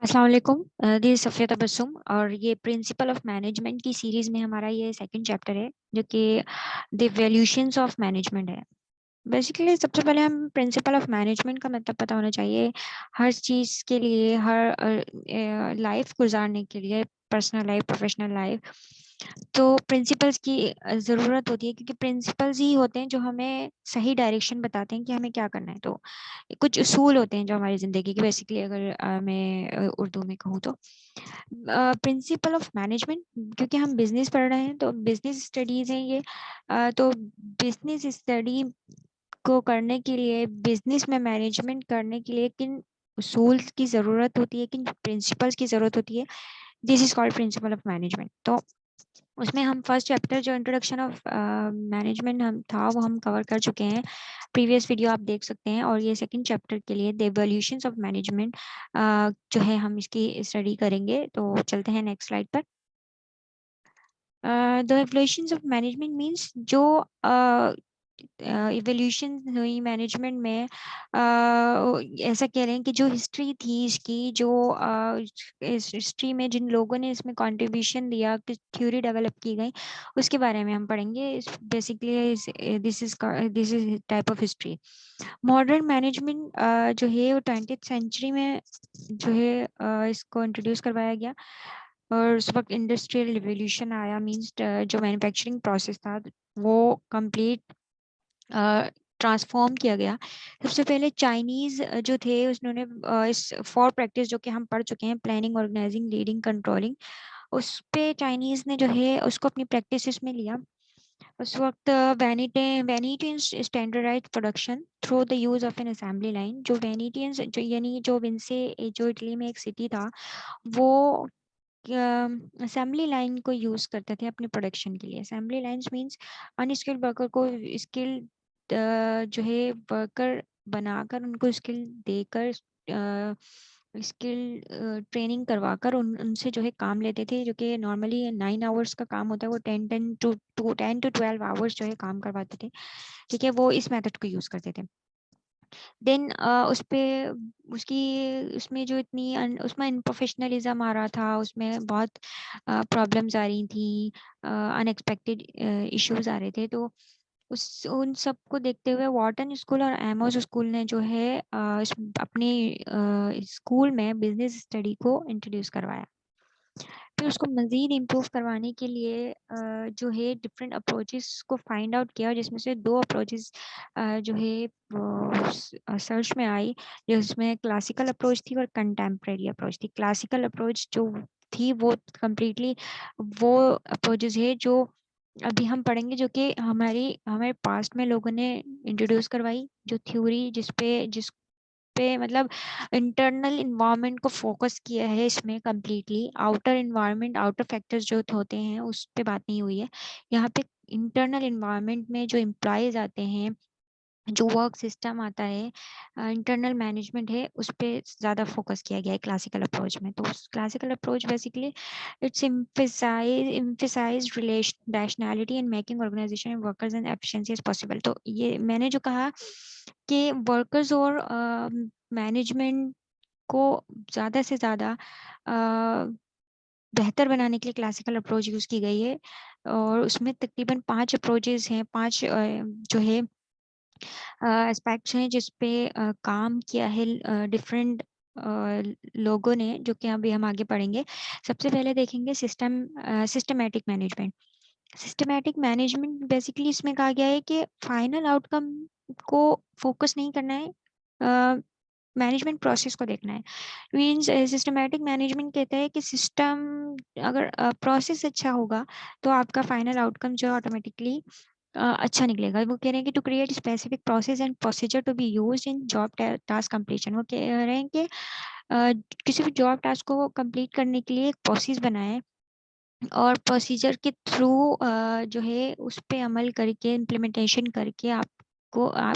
अस्सलाम वालेकुम। दिस सफ़िया तबस्सुम और ये प्रिंसिपल ऑफ मैनेजमेंट की सीरीज में हमारा ये सेकंड चैप्टर है जो कि द वैल्यूशंस ऑफ मैनेजमेंट है। बेसिकली सबसे पहले हम प्रिंसिपल ऑफ मैनेजमेंट का मतलब पता होना चाहिए हर चीज़ के लिए, हर लाइफ गुजारने के लिए, पर्सनल लाइफ, प्रोफेशनल लाइफ। तो प्रिंसिपल्स की ज़रूरत होती है क्योंकि प्रिंसिपल्स ही होते हैं जो हमें सही डायरेक्शन बताते हैं कि हमें क्या करना है। तो कुछ उसूल होते हैं जो हमारी ज़िंदगी के, बेसिकली अगर मैं उर्दू में कहूँ तो प्रिंसिपल ऑफ मैनेजमेंट, क्योंकि हम बिजनेस पढ़ रहे हैं तो बिजनेस स्टडीज़ हैं ये। तो बिजनेस स्टडी को करने के लिए, बिजनेस में मैनेजमेंट करने के लिए किन उसूल की ज़रूरत होती है, किन प्रिंसिपल्स की ज़रूरत होती है, this is called principle of management. तो उसमें हम फर्स्ट चैप्टर जो इंट्रोडक्शन ऑफ मैनेजमेंट हम था वो हम कवर कर चुके हैं। प्रीवियस वीडियो आप देख सकते हैं। और ये सेकंड चैप्टर के लिए द इवोल्यूशंस ऑफ मैनेजमेंट जो है हम इसकी स्टडी करेंगे। तो चलते हैं नेक्स्ट स्लाइड पर। The evolutions of management means जो इवोल्यूशन हुई मैनेजमेंट में, ऐसा कह रहे हैं कि जो हिस्ट्री थी इसकी, जो इस हिस्ट्री में जिन लोगों ने इसमें कंट्रीब्यूशन दिया, किस थ्योरी डेवलप की गई, उसके बारे में हम पढ़ेंगे। Basically this is type of history. Modern management जो है वो 20th सेंचुरी में जो है इसको इंट्रोड्यूस करवाया गया। और उस वक्त इंडस्ट्रियल रिवोल्यूशन आया, मींस जो मैन्युफैक्चरिंग प्रोसेस था वो कंप्लीट ट्रांसफॉर्म किया गया। सबसे पहले चाइनीज जो थे उन्होंने इस फॉर प्रैक्टिस जो कि हम पढ़ चुके हैं, प्लानिंग, ऑर्गेनाइजिंग, लीडिंग, कंट्रोलिंग, उस पे चाइनीज ने जो है उसको अपनी प्रैक्टिस में लिया। उस वक्त Venetian standardise production through the use of an assembly line. जो वेनिटियंस जो यानी जो विंसे, जो इटली में एक सिटी था, वो असेंबली लाइन को यूज करते थे अपनी प्रोडक्शन के लिए। Assembly lines means unskilled worker को स्किल्ड जो है वर्कर बनाकर, उनको स्किल देकर, स्किल ट्रेनिंग करवाकर उनसे जो है काम लेते थे, जो कि नॉर्मली 9 आवर्स का काम होता है, वो 10 to 12 आवर्स जो है काम करवाते थे। ठीक है, वो इस मेथड को यूज करते थे। देन उस पे उसकी उसमें जो उसमें इनप्रोफेशनलिज्म आ रहा था, उसमें बहुत प्रॉब्लम्स आ रही थी, अनएक्सपेक्टेड इश्यूज आ रहे थे। तो उन सब को देखते हुए वॉर्टन स्कूल और एमोस स्कूल ने जो है अपने स्कूल में बिजनेस स्टडी को इंट्रोड्यूस करवाया। फिर उसको मज़ीद इम्प्रूव करवाने के लिए जो है डिफरेंट अप्रोचेस को फाइंड आउट किया, जिसमें से दो अप्रोचेस जो है सर्च में आई, जिसमें क्लासिकल अप्रोच थी और कंटेम्प्रेरी अप्रोच थी। क्लासिकल अप्रोच जो थी वो कम्प्लीटली वो अप्रोचेस है जो अभी हम पढ़ेंगे, जो कि हमारे पास्ट में लोगों ने इंट्रोड्यूस करवाई, जो थ्योरी जिस पे मतलब इंटरनल इन्वायरमेंट को फोकस किया है इसमें completely. Outer environment, outer factors जो होते हैं उस पे बात नहीं हुई है यहाँ पे। इंटरनल इन्वायरमेंट में जो एम्प्लॉयज आते हैं, जो वर्क सिस्टम आता है, इंटरनल मैनेजमेंट है, उस पे ज़्यादा फोकस किया गया है क्लासिकल अप्रोच में। तो classical approach basically it's emphasize relation rationality and making organization and workers and efficiency as possible। तो ये मैंने जो कहा कि वर्कर्स और मैनेजमेंट को ज़्यादा से ज़्यादा बेहतर बनाने के लिए क्लासिकल अप्रोच यूज़ की गई है। और उसमें तकरीबन 5 अप्रोचेस हैं, 5 जो है एस्पेक्ट्स हैं जिस पे काम किया है डिफरेंट लोगों ने, जो कि अभी हम आगे पढ़ेंगे। सबसे पहले देखेंगे systematic management. Systematic management basically इसमें कहा गया है कि फाइनल आउटकम को फोकस नहीं करना है, मैनेजमेंट प्रोसेस को देखना है। मीन्स सिस्टमैटिक मैनेजमेंट कहता है कि सिस्टम, अगर प्रोसेस अच्छा होगा तो आपका फाइनल आउटकम जो ऑटोमेटिकली अच्छा निकलेगा। वो कह रहे हैं कि to create specific process and procedure to be used in job task completion. वो कह रहे हैं कि किसी भी जॉब टास्क को कंप्लीट करने के लिए एक प्रोसेस बनाएं और प्रोसीजर के थ्रू जो है उस पे अमल करके, इम्प्लीमेंटेशन करके आप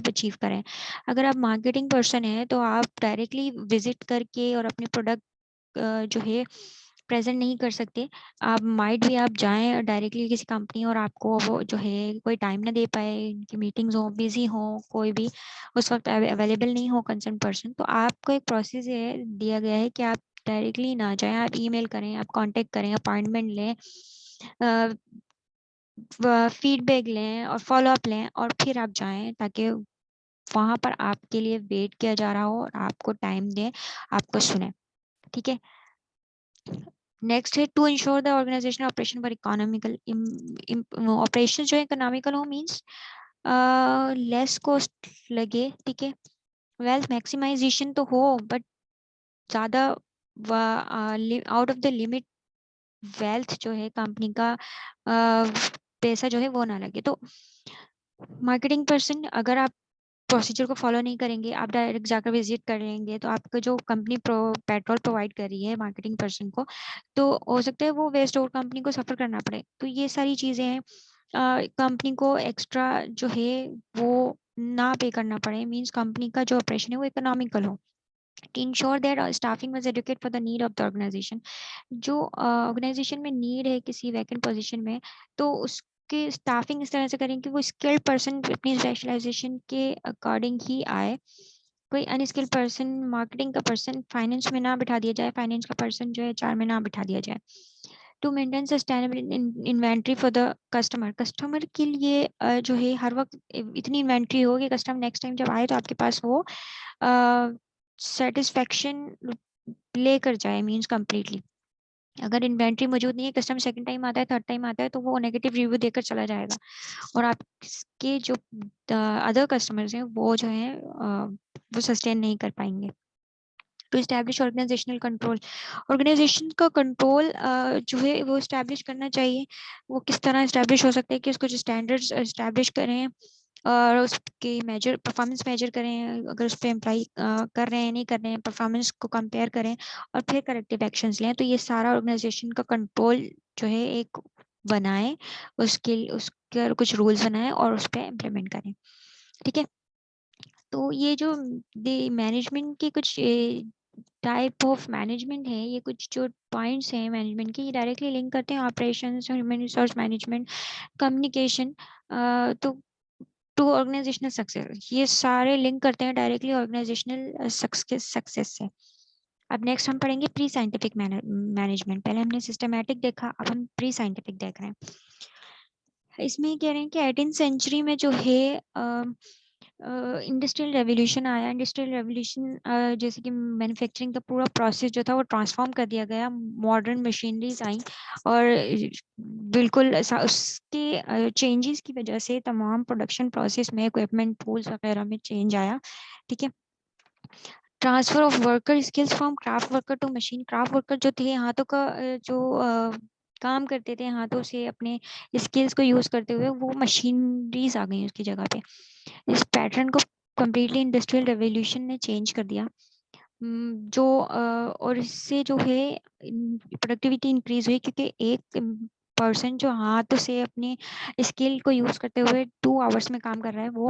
अचीव करें। अगर आप मार्केटिंग पर्सन है तो आप डायरेक्टली विजिट करके और अपने प्रोडक्ट जो है प्रेजेंट नहीं कर सकते। आप माइट भी आप जाएं डायरेक्टली किसी कंपनी और आपको वो जो है कोई टाइम ना दे पाए, इनकी मीटिंग्स हो, बिजी हो, कोई भी उस वक्त अवेलेबल नहीं हो कंसर्न पर्सन, तो आपको एक प्रोसेस है दिया गया है कि आप डायरेक्टली ना जाएं, आप ईमेल करें, आप कांटेक्ट करें, अपॉइंटमेंट लें, फीडबैक लें और फॉलो अप लें और फिर आप जाएं, ताकि वहां पर आपके लिए वेट किया जा रहा हो और आपको टाइम दें, आपको सुने। ठीक है। नेक्स्ट है to ensure the organisation operation for economical operation जो इकोनॉमिकल हो, मींस लेस कॉस्ट लगे। ठीक है। वेल्थ मैक्सिमाइजेशन तो हो, बट ज़्यादा out of the limit wealth जो है कंपनी का पैसा जो है वो ना लगे। तो मार्केटिंग पर्सन, अगर आप प्रोसीजर को फॉलो नहीं करेंगे, आप डायरेक्ट जाकर विजिट करेंगे, तो आपका जो कंपनी पेट्रोल प्रोवाइड कर रही है मार्केटिंग पर्सन को, तो हो सकता है वो वेस्ट और कंपनी को सफर करना पड़े। तो ये सारी चीज़ें हैं, कंपनी को एक्स्ट्रा जो है वो ना पे करना पड़े, मींस कंपनी का जो ऑपरेशन है वो इकोनॉमिकल हो। To ensure that staffing was adequate for the need of the organization, जो ऑर्गेनाइजेशन में नीड है किसी वैकेंट पोजीशन में, तो उसके स्टाफिंग इस तरह से करें कि वो स्किल्ड पर्सन अपनी स्पेशलाइजेशन के अकॉर्डिंग ही आए। कोई अनस्किल्ड पर्सन, मार्केटिंग का पर्सन फाइनेंस में ना बिठा दिया जाए, फाइनेंस का पर्सन जो है एचआर में ना बिठा दिया जाए। To maintain sustainable inventory for the customer, customer के लिए जो है हर वक्त इतनी इन्वेंट्री हो कि कस्टमर नेक्स्ट टाइम जब आए तो आपके पास वो सेटिस्फेक्शन लेकर जाए, मींस कंप्लीटली। अगर इन्वेंट्री मौजूद नहीं है, कस्टमर सेकंड टाइम आता है, थर्ड टाइम आता है, तो वो नेगेटिव रिव्यू देकर चला जाएगा और आपके जो अदर कस्टमर्स हैं वो जो है वो सस्टेन नहीं कर पाएंगे। To establish organisational control, organisation का कंट्रोल जो है वो इस्टेब्लिश करना चाहिए। वो किस तरह इस्टेब्लिश हो सकता है कि उसको जो स्टैंडर्ड्स इस्टेब्लिश करें और उसके मेजर परफॉर्मेंस मेजर करें, अगर उस पर अप्लाई कर रहे हैं नहीं कर रहे हैं, परफॉर्मेंस को कंपेयर करें और फिर करेक्टिव एक्शंस लें। तो ये सारा ऑर्गेनाइजेशन का कंट्रोल जो है एक बनाए, उसके कुछ रूल्स बनाए और उस पर इम्प्लीमेंट करें। ठीक है। तो ये जो मैनेजमेंट के कुछ टाइप ऑफ मैनेजमेंट है, ये कुछ जो पॉइंट्स हैं मैनेजमेंट के, ये डायरेक्टली लिंक करते हैं operations, human resource management, communication, तो टू ऑर्गेनाइजेशनल सक्सेस। ये सारे लिंक करते हैं डायरेक्टली ऑर्गेनाइजेशनल सक्सेस से। अब नेक्स्ट हम पढ़ेंगे प्री साइंटिफिक मैनेजमेंट। पहले हमने सिस्टमैटिक देखा, अब हम प्री साइंटिफिक देख रहे हैं। इसमें कह रहे हैं कि 18th सेंचुरी में जो है इंडस्ट्रियल रेवोल्यूशन आया। इंडस्ट्रियल रेवोल्यूशन जैसे कि मैन्युफैक्चरिंग का पूरा प्रोसेस जो था वो ट्रांसफॉर्म कर दिया गया, मॉडर्न मशीनरीज आई और बिल्कुल उसके चेंजेस की वजह से तमाम प्रोडक्शन प्रोसेस में, इक्विपमेंट, टूल्स वगैरह में चेंज आया। ठीक है। Transfer of worker skills from craft worker to machine. Craft worker जो थे, हाथों का जो काम करते थे, हाथों से अपने स्किल्स को यूज करते हुए, वो मशीनरीज आ गई उसकी जगह पे। इस पैटर्न को कम्प्लीटली इंडस्ट्रियल रेवोल्यूशन ने चेंज कर दिया। जो और इससे जो है प्रोडक्टिविटी इंक्रीज हुई, क्योंकि एक पर्सन जो हाथ से अपने स्किल को यूज करते हुए 2 आवर्स में काम कर रहा है, वो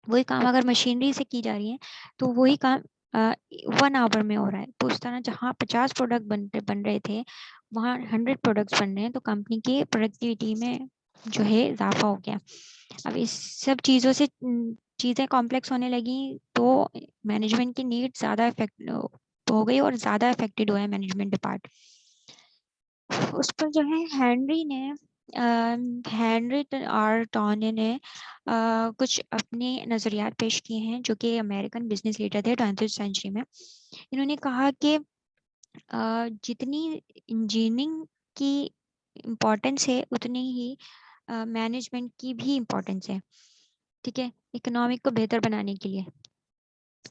वही काम अगर मशीनरी से की जा रही है तो वही काम 1 आवर में हो रहा है। तो उस तरह जहाँ 50 प्रोडक्ट बन रहे थे, वहाँ 100 प्रोडक्ट्स बन रहे हैं, तो कंपनी की प्रोडक्टिविटी में जो है इजाफा हो गया। अब इस सब चीज़ों से चीज़ें कॉम्प्लेक्स होने लगी, तो मैनेजमेंट की नीड ज़्यादा इफेक्ट हो गई और ज़्यादा अफेक्टेड हुआ है मैनेजमेंट डिपार्ट। उस पर जो है हेनरी आर टॉने ने कुछ अपने नज़रियात पेश किए हैं, जो कि अमेरिकन बिजनेस लीडर थे 20th सेंचुरी में। इन्होंने कहा कि जितनी इंजीनियरिंग की इम्पोर्टेंस है, उतनी ही मैनेजमेंट की भी इम्पोर्टेंस है। ठीक है। इकोनॉमिक को बेहतर बनाने के लिए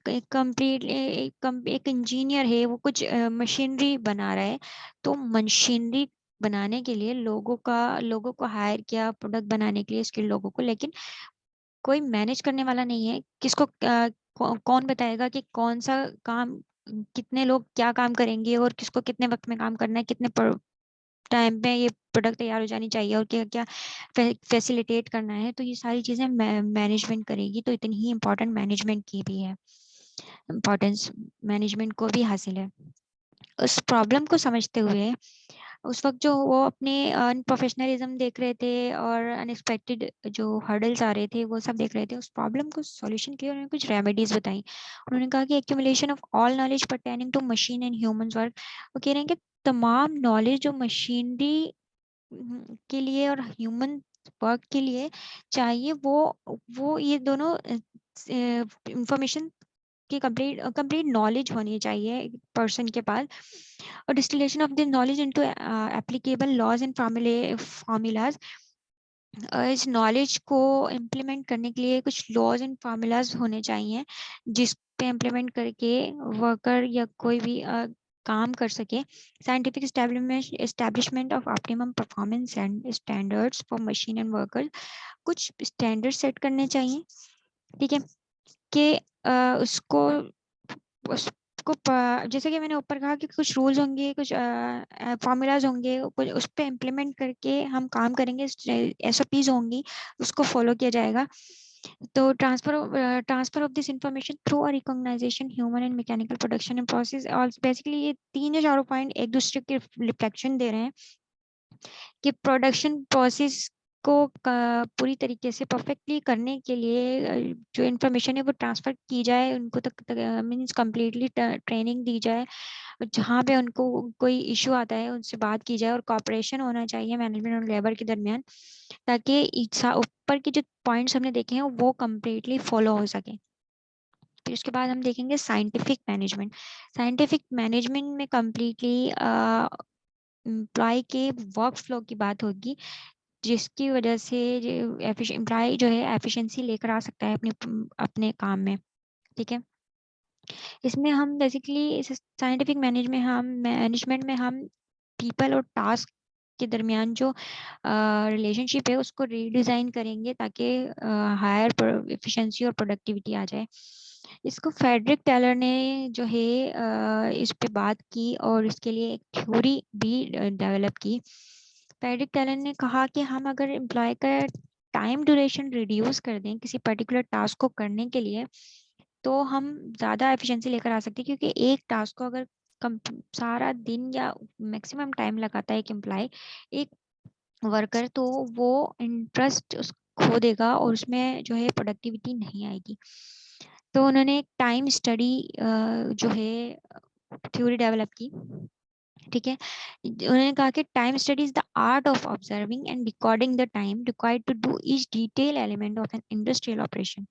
एक इंजीनियर है, वो कुछ मशीनरी बना रहा है, तो मशीनरी बनाने के लिए लोगों को हायर किया, प्रोडक्ट बनाने के लिए स्किल्ड लोगों को, लेकिन कोई मैनेज करने वाला नहीं है। किसको कौन बताएगा कि कौन सा काम, कितने लोग क्या काम करेंगे और किसको कितने वक्त में काम करना है, कितने टाइम पे ये प्रोडक्ट तैयार हो जानी चाहिए और क्या क्या फैसिलिटेट करना है। तो ये सारी चीज़ें मैनेजमेंट करेगी। तो इतनी ही इम्पोर्टेंट मैनेजमेंट की भी है, इम्पोर्टेंस मैनेजमेंट को भी हासिल है। उस प्रॉब्लम को समझते हुए उस वक्त जो वो अपने अनप्रोफेशनलिज्म देख रहे थे और अनएक्सपेक्टेड जो हर्डल्स आ रहे थे वो सब देख रहे थे, उस प्रॉब्लम को सॉल्यूशन के लिए उन्होंने कुछ रेमेडीज बताई। उन्होंने कहा कि accumulation of all knowledge pertaining to machine and human work. वो कह रहे हैं कि तमाम नॉलेज जो मशीनरी के लिए और ह्यूमन वर्क के लिए चाहिए, वो ये दोनों इंफॉर्मेशन की कंप्लीट कंप्लीट नॉलेज होनी चाहिए पर्सन के पास। और distillation of the knowledge into applicable laws and formulas. इस नॉलेज को इम्प्लीमेंट करने के लिए कुछ लॉज एंड फार्मूलाज होने चाहिए जिस पे इम्प्लीमेंट करके वर्कर या कोई भी काम कर सके। Scientific establishment of optimum performance and standards for machine and worker. कुछ स्टैंडर्ड सेट करने चाहिए, ठीक है, कि उसको जैसे कि मैंने ऊपर कहा कि कुछ रूल्स होंगे, कुछ फॉर्मूलाज होंगे, कुछ उस पर इम्प्लीमेंट करके हम काम करेंगे, SOPs होंगी, उसको फॉलो किया जाएगा। तो transfer of this information through recognisation human and mechanical production and process. और बेसिकली ये 3 या 4 पॉइंट एक दूसरे के रिफ्लेक्शन दे रहे हैं कि प्रोडक्शन प्रोसेस को पूरी तरीके से परफेक्टली करने के लिए जो इन्फॉर्मेशन है वो ट्रांसफर की जाए, उनको तक मीन्स कम्प्लीटली ट्रेनिंग दी जाए। जहाँ पे उनको कोई इशू आता है उनसे बात की जाए और कॉपरेशन होना चाहिए मैनेजमेंट और लेबर के दरमियान, ताकि ऊपर के जो पॉइंट्स हमने देखे हैं वो कम्प्लीटली फॉलो हो सके। फिर उसके बाद हम देखेंगे साइंटिफिक मैनेजमेंट। साइंटिफिक मैनेजमेंट में कम्प्लीटली एम्प्लॉय के वर्क फ्लो की बात होगी, जिसकी वजह से एम्प्लॉय जो है एफिशिएंसी लेकर आ सकता है अपने अपने काम में, ठीक है। इसमें हम बेसिकली साइंटिफिक मैनेजमेंट में हम पीपल और टास्क के दरमियान जो रिलेशनशिप है उसको रीडिज़ाइन करेंगे ताकि हायर एफिशिएंसी और प्रोडक्टिविटी आ जाए। इसको फेडरिक टेलर ने जो है इस पे बात की और इसके लिए एक थ्योरी भी डेवलप की। फेडरिक टेलर ने कहा कि हम अगर एम्प्लॉय का टाइम ड्यूरेशन रिड्यूस कर दें किसी पर्टिकुलर टास्क को करने के लिए, तो हम ज़्यादा एफिशिएंसी लेकर आ सकते हैं, क्योंकि एक टास्क को अगर सारा दिन या मैक्सिमम टाइम लगाता है एक एम्प्लॉय, एक वर्कर, तो वो इंटरेस्ट उस खो देगा और उसमें जो है प्रोडक्टिविटी नहीं आएगी। तो उन्होंने एक टाइम स्टडी जो है थ्योरी डेवलप की, ठीक है। उन्होंने कहा कि time study is the art of observing and recording the time required to do each detail element of an industrial operation.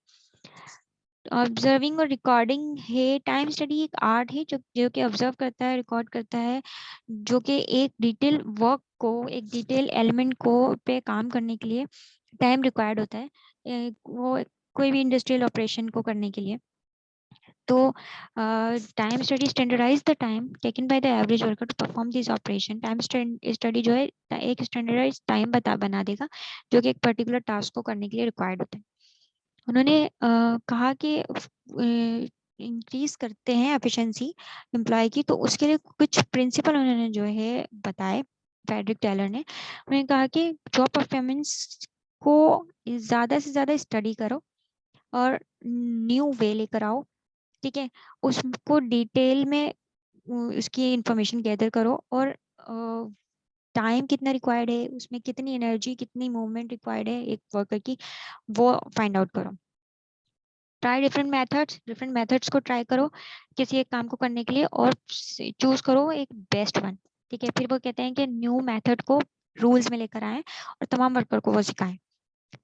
Observing और रिकॉर्डिंग है, टाइम स्टडी एक आर्ट है जो कि ऑब्जर्व करता है, रिकॉर्ड करता है, जो कि एक डिटेल वर्क को, एक डिटेल एलिमेंट को पे काम करने के लिए टाइम रिक्वायर्ड होता है, वो कोई भी इंडस्ट्रियल ऑपरेशन को करने के लिए। तो time study standardise the time taken by the average worker to perform this operation. Time study जो है एक स्टैंडर्डाइज टाइम बना देगा जो कि एक पर्टिकुलर टास्क को करने के लिए रिक्वायर्ड होता है। उन्होंने कहा कि इंक्रीज करते हैं एफिशिएंसी एम्प्लॉय की, तो उसके लिए कुछ प्रिंसिपल उन्होंने जो है बताए फेडरिक टेलर ने। उन्होंने कहा कि जॉब परफॉर्मेंस को ज़्यादा से ज़्यादा स्टडी करो और न्यू वे लेकर आओ, ठीक है। उसको डिटेल में उसकी इंफॉर्मेशन गैदर करो और टाइम कितना रिक्वायर्ड है, उसमें कितनी एनर्जी, कितनी मूवमेंट रिक्वायर्ड है एक वर्कर की, वो फाइंड आउट करो। ट्राई डिफरेंट मेथड्स को ट्राई करो किसी एक काम को करने के लिए और चूज करो एक बेस्ट वन, ठीक है। फिर वो कहते हैं कि न्यू मेथड को रूल्स में लेकर आए और तमाम वर्कर को वो सिखाएं।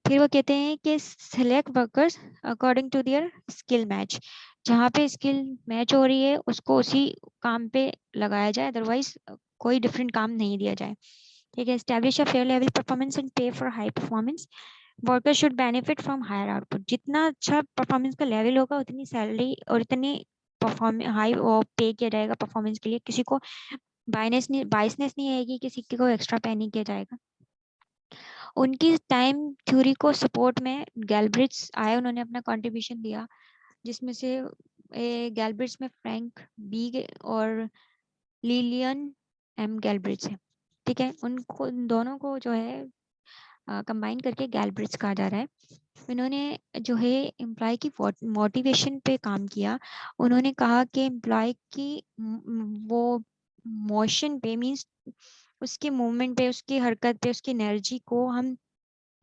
फिर वो कहते हैं कि select workers according to their skill match. जहाँ पे स्किल मैच हो रही है उसको उसी काम पे लगाया जाए, अदरवाइज कोई डिफरेंट काम नहीं दिया जाए, ठीक है। Establish a fair level performance and pay for high performance. Worker should benefit from higher output. जितना अच्छा परफॉर्मेंस का लेवल होगा उतनी सैलरी और इतनी परफॉर्मेंस हाई पे किया जाएगा परफॉर्मेंस के लिए। किसी को बाइसनेस नहीं आएगी, किसी को एक्स्ट्रा पे नहीं किया जाएगा। उनकी टाइम थ्योरी को सपोर्ट में गैल्ब्रिच आए, उन्होंने अपना कंट्रीब्यूशन दिया, जिसमें से गैल्ब्रिच में फ्रैंक बी और लिलियन एम गैल्ब्रिच है, ठीक है। उनको दोनों को जो है कंबाइन करके गैल्ब्रिच कहा जा रहा है। इन्होंने जो है एम्प्लॉय की मोटिवेशन पे काम किया। उन्होंने कहा कि एम्प्लॉय की वो मोशन पे मीन्स उसकी मूवमेंट पे, उसकी हरकत पे, उसकी एनर्जी को हम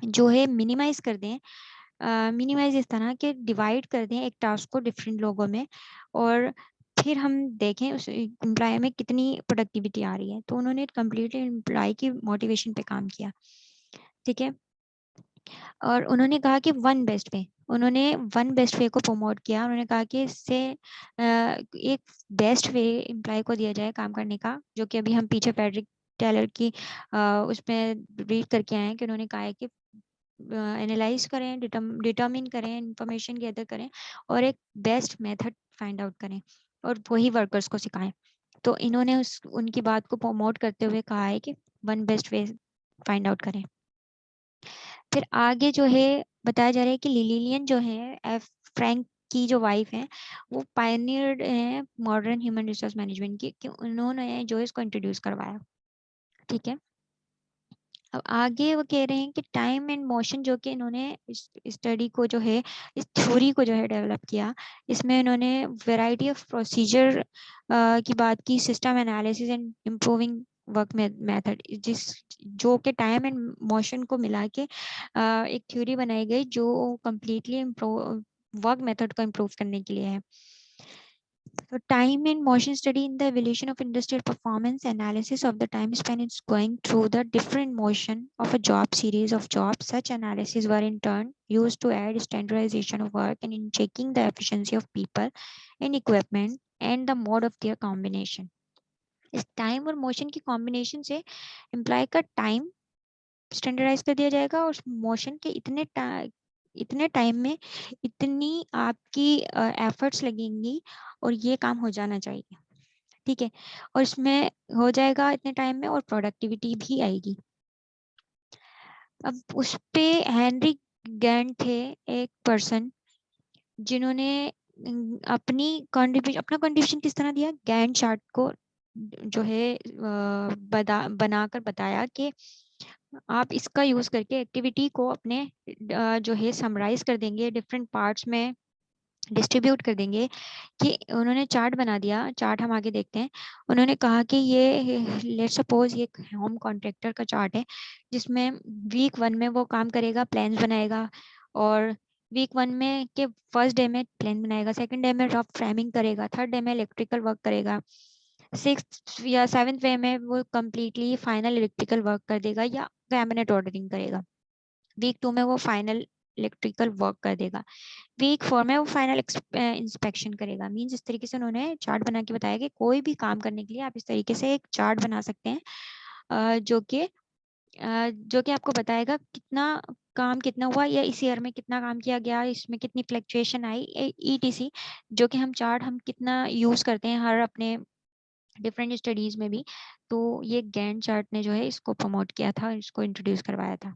जो है मिनिमाइज कर दें, मिनिमाइज इस तरह के डिवाइड कर दें एक टास्क को डिफरेंट लोगों में, और फिर हम देखें उस एम्प्लॉय में कितनी प्रोडक्टिविटी आ रही है। तो उन्होंने कम्प्लीटली एम्प्लॉय की मोटिवेशन पे काम किया, ठीक है। और उन्होंने कहा कि उन्होंने वन बेस्ट वे को प्रमोट किया। उन्होंने कहा कि इससे एक बेस्ट वे एम्प्लॉय को दिया जाए काम करने का, जो कि अभी हम पीछे फ्रेडरिक टेलर की उसमें रीड करके आए हैं कि उन्होंने कहा है कि एनालाइज करें, डिटर्मिन करें, इंफॉर्मेशन गैदर करें और एक बेस्ट मेथड फाइंड आउट करें और वही वर्कर्स को सिखाएं। तो इन्होंने उनकी बात को प्रमोट करते हुए कहा है कि वन बेस्ट वे फाइंड आउट करें। फिर आगे जो है बताया जा रहा है कि लिलियन जो है एफ फ्रैंक की जो वाइफ है, वो पायनियर है मॉडर्न ह्यूमन रिसोर्स मैनेजमेंट की, कि उन्होंने जो इसको इंट्रोड्यूस करवाया, ठीक है। अब आगे वो कह रहे हैं कि टाइम एंड मोशन, जो कि इन्होंने इस स्टडी को जो है, इस थ्योरी को जो है डेवलप किया। इसमें इन्होंने वैरायटी ऑफ प्रोसीजर की बात की, system analysis and improving work method, जिस जो कि टाइम एंड मोशन को मिला के एक थ्योरी बनाई गई जो कम्प्लीटली इम्प्रूव वर्क मेथड को इम्प्रूव करने के लिए है। So time and motion study in the evolution of industrial performance, analysis of the time span is going through the different motion of a job series of jobs. Such analysis were in turn used to add standardization of work and in checking the efficiency of people and equipment and the mode of their combination. इस time और motion की combination से employ का time standardise कर दिया जाएगा और motion के इतने टाइम में इतनी आपकी एफर्ट्स लगेंगी और ये काम हो जाना चाहिए, ठीक है। और इसमें हो जाएगा इतने टाइम में और प्रोडक्टिविटी भी आएगी। अब उस पे हेनरी गैंट थे एक पर्सन, जिन्होंने अपना कंट्रीब्यूशन किस तरह दिया, गैंट चार्ट को जो है बनाकर बताया कि आप इसका यूज करके एक्टिविटी को अपने जो है समराइज कर देंगे, डिफरेंट पार्ट्स में डिस्ट्रीब्यूट कर देंगे। कि उन्होंने चार्ट बना दिया, चार्ट हम आगे देखते हैं। उन्होंने कहा कि ये लेट सपोज ये होम कॉन्ट्रैक्टर का चार्ट है, जिसमें वीक 1 में वो काम करेगा, प्लान्स बनाएगा, और वीक 1 में के फर्स्ट डे में प्लान बनाएगा, सेकंड डे में रफ फ्रेमिंग करेगा, थर्ड डे में इलेक्ट्रिकल वर्क करेगा, सिक्स या सेवेंथ वे में वो कम्प्लीटली फाइनल इलेक्ट्रिकल वर्क कर देगा या कैबिनेट ऑर्डरिंग करेगा, वीक 2 में वो फाइनल इलेक्ट्रिकल वर्क कर देगा, वीक 4 में वो फाइनल इंस्पेक्शन करेगा। मींस इस तरीके से उन्होंने चार्ट बना के बताया कि कोई भी काम करने के लिए आप इस तरीके से एक चार्ट बना सकते हैं, जो कि आपको बताएगा कितना काम कितना हुआ, या इस ईयर में कितना काम किया गया, इसमें कितनी फ्लक्चुएशन आई, ईटीसी, जो कि हम कितना यूज करते हैं हर अपने डिफरेंट स्टडीज में भी। तो ये गैंट चार्ट ने जो है इसको प्रमोट किया था, इसको इंट्रोड्यूस करवाया था।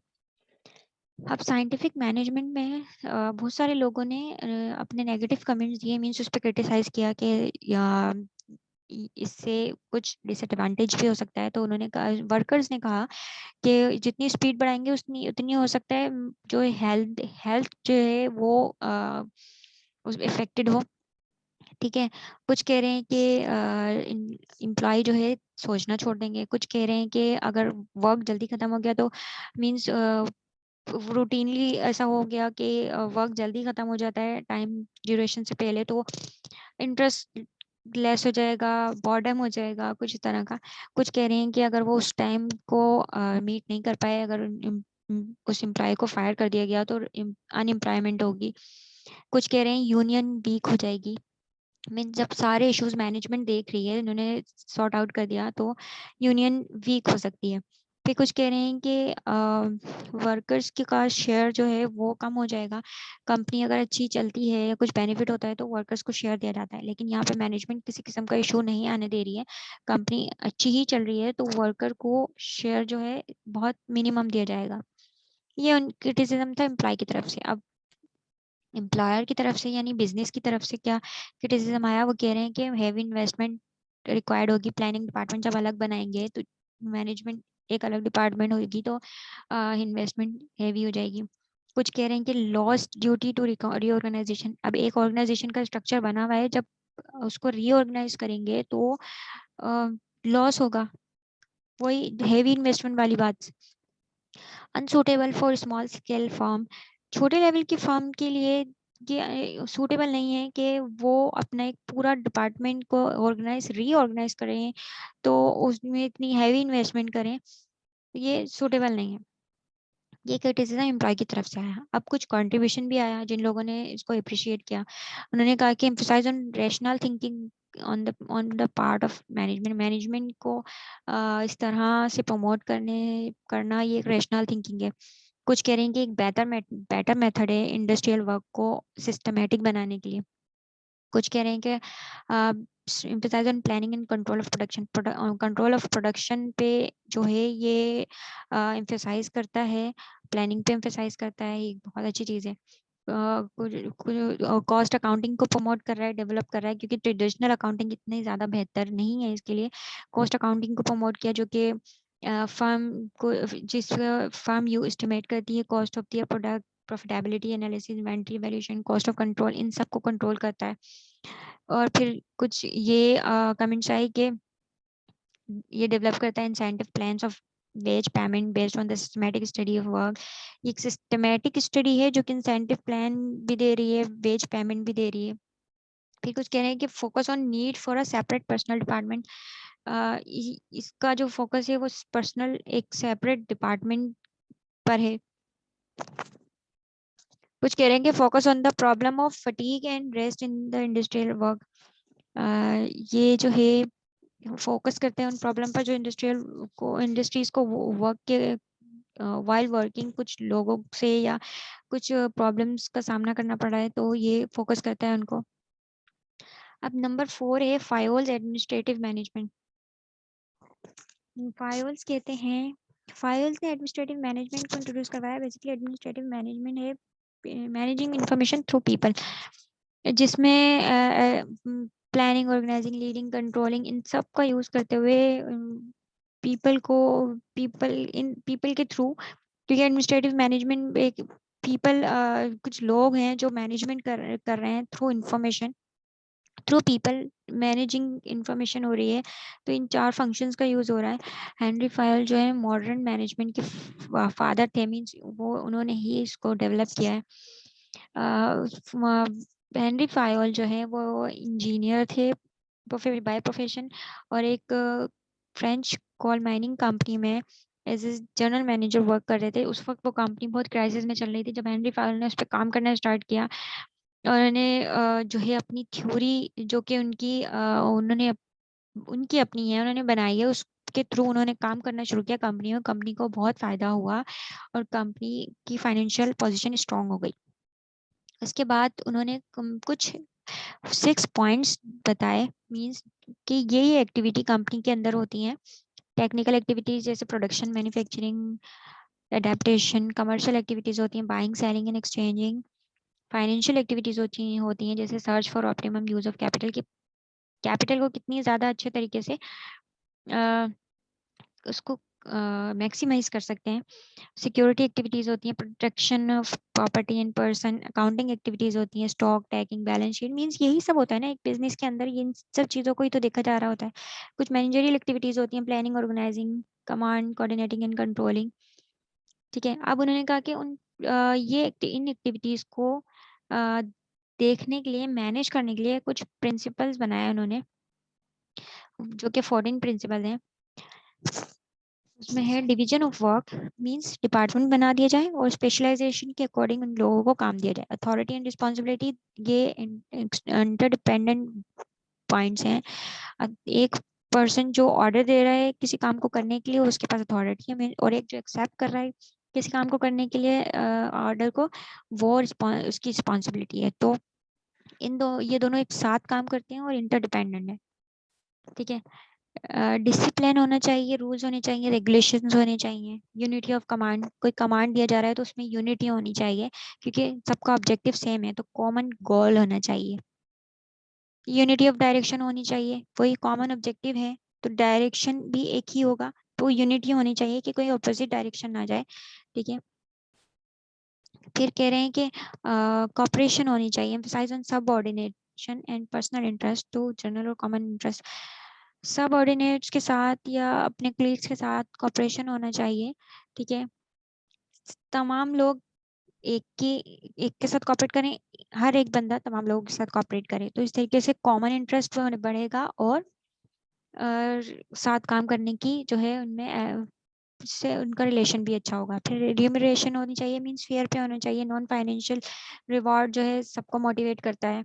अब साइंटिफिक मैनेजमेंट में बहुत सारे लोगों ने अपने नेगेटिव कमेंट्स दिए, मीन्स उस पर क्रिटिसाइज किया कि इससे कुछ डिसएडवांटेज भी हो सकता है। तो उन्होंने कहा, वर्कर्स ने कहा कि जितनी स्पीड बढ़ाएंगे उतनी उतनी हो सकता है जो हेल्थ हेल्थ जो है वो उस इफेक्टेड हो, ठीक है। कुछ कह रहे हैं कि एम्प्लॉय जो है सोचना छोड़ देंगे, कुछ कह रहे हैं कि अगर वर्क जल्दी खत्म हो गया तो मीन्स रूटीनली ऐसा हो गया कि वर्क जल्दी खत्म हो जाता है टाइम ड्यूरेशन से पहले, तो इंटरेस्ट लेस हो जाएगा, बॉर्डम हो जाएगा कुछ इस तरह का। कुछ कह रहे हैं कि अगर वो उस टाइम को मीट नहीं कर पाए, अगर उस एम्प्लॉय को फायर कर दिया गया तो अनएम्प्लॉयमेंट होगी। कुछ कह रहे हैं यूनियन वीक हो जाएगी। मीन जब सारे इश्यूज मैनेजमेंट देख रही है, इन्होंने सॉर्ट आउट कर दिया, तो यूनियन वीक हो सकती है। फिर कुछ कह रहे हैं कि वर्कर्स के का शेयर जो है वो कम हो जाएगा। कंपनी अगर अच्छी चलती है या कुछ बेनिफिट होता है तो वर्कर्स को शेयर दिया जाता है, लेकिन यहाँ पे मैनेजमेंट किसी किस्म का इशू नहीं आने दे रही है, कंपनी अच्छी ही चल रही है, तो वर्कर को शेयर जो है बहुत मिनिमम दिया जाएगा। ये उन क्रिटिसिज्म था एम्प्लॉय की तरफ से। अब एम्प्लॉयर की तरफ से यानी बिजनेस की तरफ से क्या क्रिटिसिज्म आया, वो कह रहे हैं कि हैवी इन्वेस्टमेंट रिक्वायर्ड होगी, प्लानिंग डिपार्टमेंट जब अलग बनाएंगे तो मैनेजमेंट एक अलग डिपार्टमेंट होगी, तो इन्वेस्टमेंट हैवी हो जाएगी। कुछ कह रहे हैं कि लॉस्ट ड्यूटी टू रीऑर्गेनाइजेशन। अब एक ऑर्गेनाइजेशन का स्ट्रक्चर बना हुआ है, जब उसको रीऑर्गेनाइज करेंगे तो लॉस होगा, वही हेवी इन्वेस्टमेंट वाली बात। Unsuitable for small scale firm, छोटे लेवल की फर्म के लिए ये सूटेबल नहीं है कि वो अपना एक पूरा डिपार्टमेंट को रीऑर्गेनाइज करें, तो उसमें इतनी हैवी इन्वेस्टमेंट करें, ये सूटेबल नहीं है। ये क्रिटिसिज्म एम्प्लॉय की तरफ से आया। अब कुछ कंट्रीब्यूशन भी आया जिन लोगों ने इसको अप्रिशिएट किया। उन्होंने कहा कि emphasise on rational thinking on the part of management को इस तरह से प्रमोट करना ये एक रैशनल थिंकिंग है। कुछ कह रहे हैं कि एक बेटर मेथड है इंडस्ट्रियल वर्क को सिस्टमेटिक बनाने के लिए। कुछ कह रहे हैं कि emphasise on planning and control of production, control of production पे जो है ये एम्फसाइज करता है, प्लानिंग पे एम्फसाइज करता है, ये बहुत अच्छी चीज़ है। कॉस्ट अकाउंटिंग को प्रमोट कर रहा है, डेवलप कर रहा है, क्योंकि ट्रेडिशनल अकाउंटिंग इतनी ज़्यादा बेहतर नहीं है इसके लिए। कॉस्ट अकाउंटिंग को प्रमोट किया, जो कि फर्म को जिस फर्म यू एस्टिमेट करती है cost of their product, profitability analysis, inventory valuation, cost of control, इन सब को कंट्रोल करता है। और फिर कुछ ये कमेंट्स आई कि ये डेवलप करता है incentive plans of ways payment based on the systematic study of work. एक सिस्टमैटिक स्टडी है जो कि इंसेंटिव प्लान भी दे रही है, वेज पेमेंट भी दे रही है। फिर कुछ कह रहे हैं कि focus on need for a separate personal department, इसका जो फोकस है वो पर्सनल एक सेपरेट डिपार्टमेंट पर है। कुछ कह रहे हैं कि focus on the problem of fatigue and rest in the industrial work, ये जो है फोकस करते हैं उन प्रॉब्लम पर जो इंडस्ट्रीज को वर्क के वाइल वर्किंग कुछ लोगों से या कुछ प्रॉब्लम्स का सामना करना पड़ा है, तो ये फोकस करता है उनको। अब नंबर 4 है फायोल्स एडमिनिस्ट्रेटिव मैनेजमेंट। फायोल्स कहते हैं, फायोल्स ने एडमिनिस्ट्रेटिव मैनेजमेंट को इंट्रोड्यूस करवाया। बेसिकली एडमिनिस्ट्रेटिव मैनेजमेंट है मैनेजिंग इंफॉर्मेशन थ्रू पीपल, जिसमें प्लानिंग, ऑर्गेनाइजिंग, लीडिंग, कंट्रोलिंग, इन सब का यूज करते हुए पीपल के थ्रू, क्योंकि एडमिनिस्ट्रेटिव मैनेजमेंट एक पीपल कुछ लोग हैं जो मैनेजमेंट कर रहे हैं through information, through people managing information हो रही है। तो इन 4 फंक्शंस का यूज हो रहा है। हेनरी फायल जो है मॉडर्न मैनेजमेंट के फादर थे, मीन्स वो उन्होंने ही इसको डेवलप किया है। हेनरी फायल जो है वो इंजीनियर थे बाय प्रोफेशन, और एक फ्रेंच कोल माइनिंग कंपनी में as a general manager work कर रहे थे। उस वक्त वो कंपनी बहुत क्राइसिस में चल रही थी जब हेनरी फायल ने उस पर काम करना स्टार्ट किया। और उन्होंने जो है अपनी थ्योरी जो कि उन्होंने उनकी अपनी है, उन्होंने बनाई है, उसके थ्रू उन्होंने काम करना शुरू किया कंपनी में। कंपनी को बहुत फायदा हुआ और कंपनी की फाइनेंशियल पोजीशन स्ट्रांग हो गई। उसके बाद उन्होंने कुछ 6 पॉइंट्स बताए, मींस कि ये एक्टिविटी कंपनी के अंदर होती हैं। टेक्निकल एक्टिविटीज जैसे production, manufacturing, adaptation, commercial activities होती हैं, buying, selling and exchanging. Financial activities होती हैं जैसे search for optimum use of capital, की कैपिटल को कितनी ज़्यादा अच्छे तरीके से उसको मैक्सिमाइज कर सकते हैं। सिक्योरिटी एक्टिविटीज होती हैं, protection of property and person. Accounting activities होती हैं, stock taking, balance sheet, means यही सब होता है ना एक बिजनेस के अंदर, इन सब चीज़ों को ही तो देखा जा रहा होता है। कुछ मैनेजरियल एक्टिविटीज होती हैं, planning, organising, command, coordinating and controlling. ठीक है, अब उन्होंने कहा कि इन एक्टिविटीज को अ, देखने के लिए, मैनेज करने के लिए कुछ प्रिंसिपल्स बनाए उन्होंने, जो कि 14 प्रिंसिपल हैं। उसमें है division of work, means department बना दिया जाए और स्पेशलाइजेशन के अकॉर्डिंग उन लोगों को काम दिया जाए। अथॉरिटी एंड रिस्पॉन्सिबिलिटी, ये इंटरडिपेंडेंट पॉइंट्स हैं। एक पर्सन जो ऑर्डर दे रहा है किसी काम को करने के लिए, उसके पास अथॉरिटी है, और एक जो एक्सेप्ट कर रहा है किसी काम को करने के लिए ऑर्डर को, वो उसकी रिस्पॉन्सिबिलिटी है। तो ये दोनों एक साथ काम करते हैं और इंटरडिपेंडेंट है। ठीक है, डिसिप्लिन होना चाहिए, रूल्स होने चाहिए, रेगुलेशंस होने चाहिए, यूनिटी ऑफ कमांड, कोई कमांड दिया जा रहा है तो उसमें यूनिटी होनी चाहिए, क्योंकि सबका ऑब्जेक्टिव सेम है, तो कॉमन गोल होना चाहिए। यूनिटी ऑफ डायरेक्शन होनी चाहिए, वही कॉमन ऑब्जेक्टिव है तो डायरेक्शन भी एक ही होगा, तो यूनिटी होनी चाहिए कि कोई ऑपोजिट डायरेक्शन ना जाए। ठीक है, फिर कह रहे हैं कि कॉपरेशन होनी चाहिए, emphasise on subordination and personal interest to general और कॉमन इंटरेस्ट। सबऑर्डिनेट्स के साथ या अपने क्लीग्स के साथ कॉपरेशन होना चाहिए, ठीक है। तमाम लोग एक के साथ कॉपरेट करें, हर एक बंदा तमाम लोगों के साथ कॉपरेट करे, तो इस तरीके से कॉमन इंटरेस्ट बढ़ेगा और साथ काम करने की जो है उनमें से उनका रिलेशन भी अच्छा होगा। फिर रिम्यूनरेशन होनी चाहिए, मींस फेयर पे होना चाहिए। नॉन फाइनेंशियल रिवॉर्ड जो है सबको मोटिवेट करता है,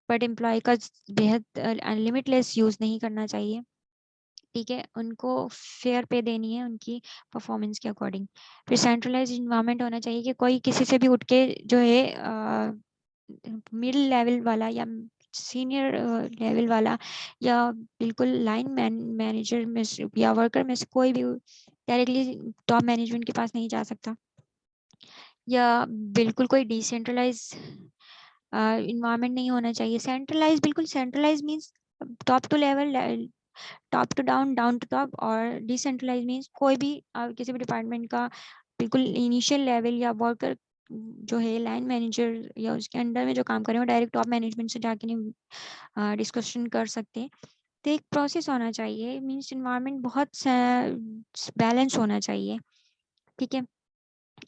बट एम्प्लॉय का बेहद लिमिटलेस यूज नहीं करना चाहिए, ठीक है। उनको फेयर पे देनी है उनकी परफॉर्मेंस के अकॉर्डिंग। फिर सेंट्रलाइज इन्वायरमेंट होना चाहिए कि कोई किसी से भी उठ के जो है मिडिल लेवल वाला या सीनियर लेवल वाला या बिल्कुल लाइन मैनेजर में या वर्कर में से कोई भी डायरेक्टली टॉप मैनेजमेंट के पास नहीं जा सकता, या बिल्कुल कोई डिसेंट्रलाइज इन्वायरमेंट नहीं होना चाहिए। सेंट्रलाइज, बिल्कुल centralise means top to level, top to down, down to top. और डिसेंट्रलाइज मीन्स कोई भी किसी भी डिपार्टमेंट का बिल्कुल इनिशियल लेवल या वर्कर जो है लाइन मैनेजर या उसके अंडर में जो काम करें वो डायरेक्ट टॉप मैनेजमेंट से जाके नहीं डिस्कशन कर सकते। तो एक प्रोसेस होना चाहिए, मीन्स इन्वायरमेंट बहुत बैलेंस होना चाहिए, ठीक है।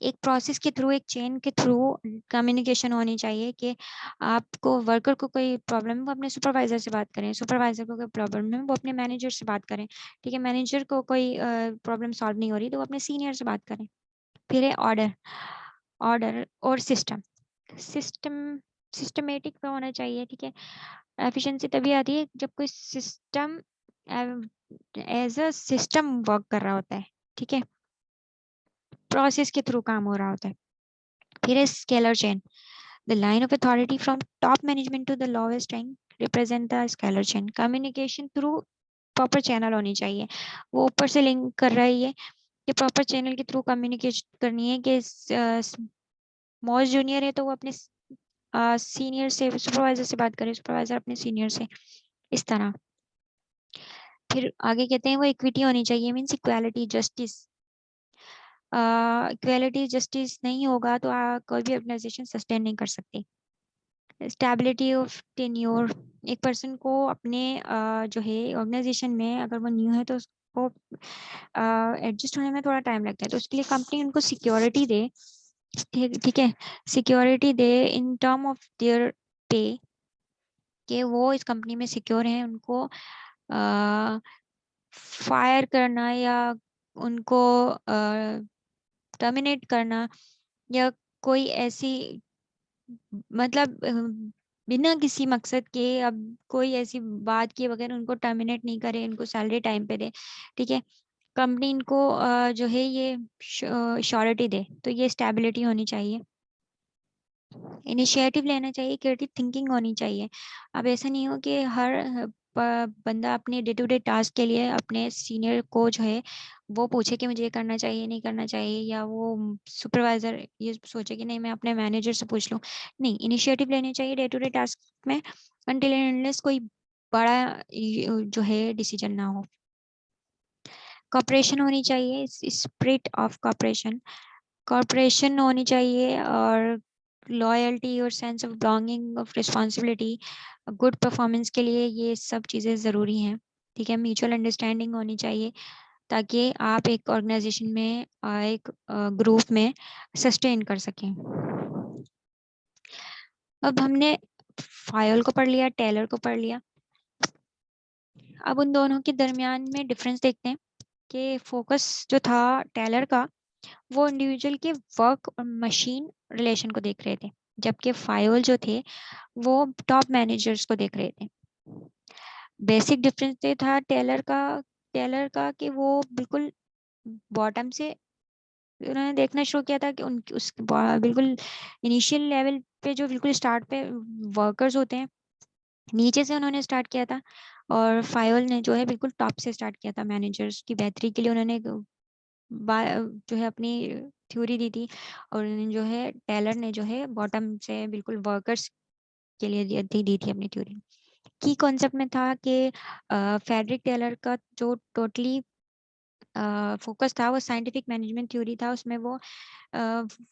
एक प्रोसेस के थ्रू, एक चेन के थ्रू कम्युनिकेशन होनी चाहिए कि आपको वर्कर को कोई प्रॉब्लम है वो अपने सुपरवाइजर से बात करें, सुपरवाइजर को कोई प्रॉब्लम है वो अपने मैनेजर से बात करें, ठीक है। मैनेजर को कोई प्रॉब्लम सॉल्व नहीं हो रही तो वो अपने सीनियर से बात करें। फिर है ऑर्डर, ऑर्डर और सिस्टम। सिस्टमेटिक पे होना चाहिए, ठीक है। एफिशिएंसी तभी आती है जब कोई system as a system work कर रहा होता है, ठीक है, प्रोसेस के थ्रू काम हो रहा होता है। फिर है scalar chain, the line of authority from top management to the lowest rank represent the scalar chain. Communication through proper channel होनी चाहिए, वो ऊपर से लिंक कर रहा है ये प्रॉपर चैनल के थ्रू कम्युनिकेशन करनी है कि मोस्ट जूनियर है तो वो अपने सीनियर से, सुपरवाइजर से बात करे, सुपरवाइजर अपने सीनियर से, इस तरह। फिर आगे कहते हैं वो इक्विटी होनी चाहिए, means equality justice. Equality justice नहीं होगा तो कोई भी ऑर्गेनाइजेशन सस्टेन नहीं कर सकती। स्टेबिलिटी ऑफ टेन्योर, एक पर्सन को अपने जो है ऑर्गेनाइजेशन में अगर वो न्यू है तो उसको एडजस्ट होने में थोड़ा टाइम लगता है, तो उसके लिए कंपनी उनको सिक्योरिटी दे, ठीक है, security they in term of their पे, कि वो इस कंपनी में सिक्योर हैं। उनको फायर करना या उनको टर्मिनेट करना या कोई ऐसी मतलब बिना किसी मकसद के, अब कोई ऐसी बात किए बगैर उनको टर्मिनेट नहीं करे, उनको सैलरी टाइम पे दे, ठीक है। कंपनी इनको जो है ये श्योरिटी दे, तो ये स्टेबिलिटी होनी चाहिए। इनिशिएटिव लेना चाहिए, क्रिएटिव थिंकिंग होनी चाहिए। अब ऐसा नहीं हो कि हर बंदा अपने डे टू डे टास्क के लिए अपने सीनियर को जो है वो पूछे कि मुझे ये करना चाहिए नहीं करना चाहिए, या वो सुपरवाइजर ये सोचे कि नहीं मैं अपने मैनेजर से पूछ लूँ। नहीं, इनिशिएटिव लेनी चाहिए डे टू डे टास्क में, अनटिल एंड अनलेस कोई बड़ा जो है डिसीजन ना हो। कॉपरेशन होनी चाहिए, स्पिरिट ऑफ कॉपरेशन, कॉर्पोरेशन होनी चाहिए, और लॉयल्टी और sense of belonging, of responsibility, good performance के लिए ये सब चीज़ें ज़रूरी हैं, ठीक है। म्यूचुअल अंडरस्टैंडिंग होनी चाहिए ताकि आप एक ऑर्गेनाइजेशन में एक ग्रुप में सस्टेन कर सकें। अब हमने फायल को पढ़ लिया, टेलर को पढ़ लिया, अब उन दोनों के दरमियान में डिफरेंस देखते हैं कि फोकस जो था टेलर का वो इंडिविजुअल के वर्क और मशीन रिलेशन को देख रहे थे, जबकि फाइल जो थे वो टॉप मैनेजर्स को देख रहे थे। बेसिक डिफरेंस ये था टेलर का कि वो बिल्कुल बॉटम से उन्होंने देखना शुरू किया था कि उन उस बिल्कुल इनिशियल लेवल पे जो बिल्कुल स्टार्ट पे वर्कर्स होते हैं नीचे से उन्होंने स्टार्ट किया था, और फाइल ने जो है बिल्कुल टॉप से स्टार्ट किया था। मैनेजर्स की बेहतरी के लिए उन्होंने जो है अपनी थ्योरी दी थी, और जो है टेलर ने जो है बॉटम से बिल्कुल वर्कर्स के लिए दी थी अपनी थ्योरी। की कॉन्सेप्ट में था कि फेडरिक टेलर का जो टोटली फोकस था वो साइंटिफिक मैनेजमेंट थ्योरी था। उसमें वो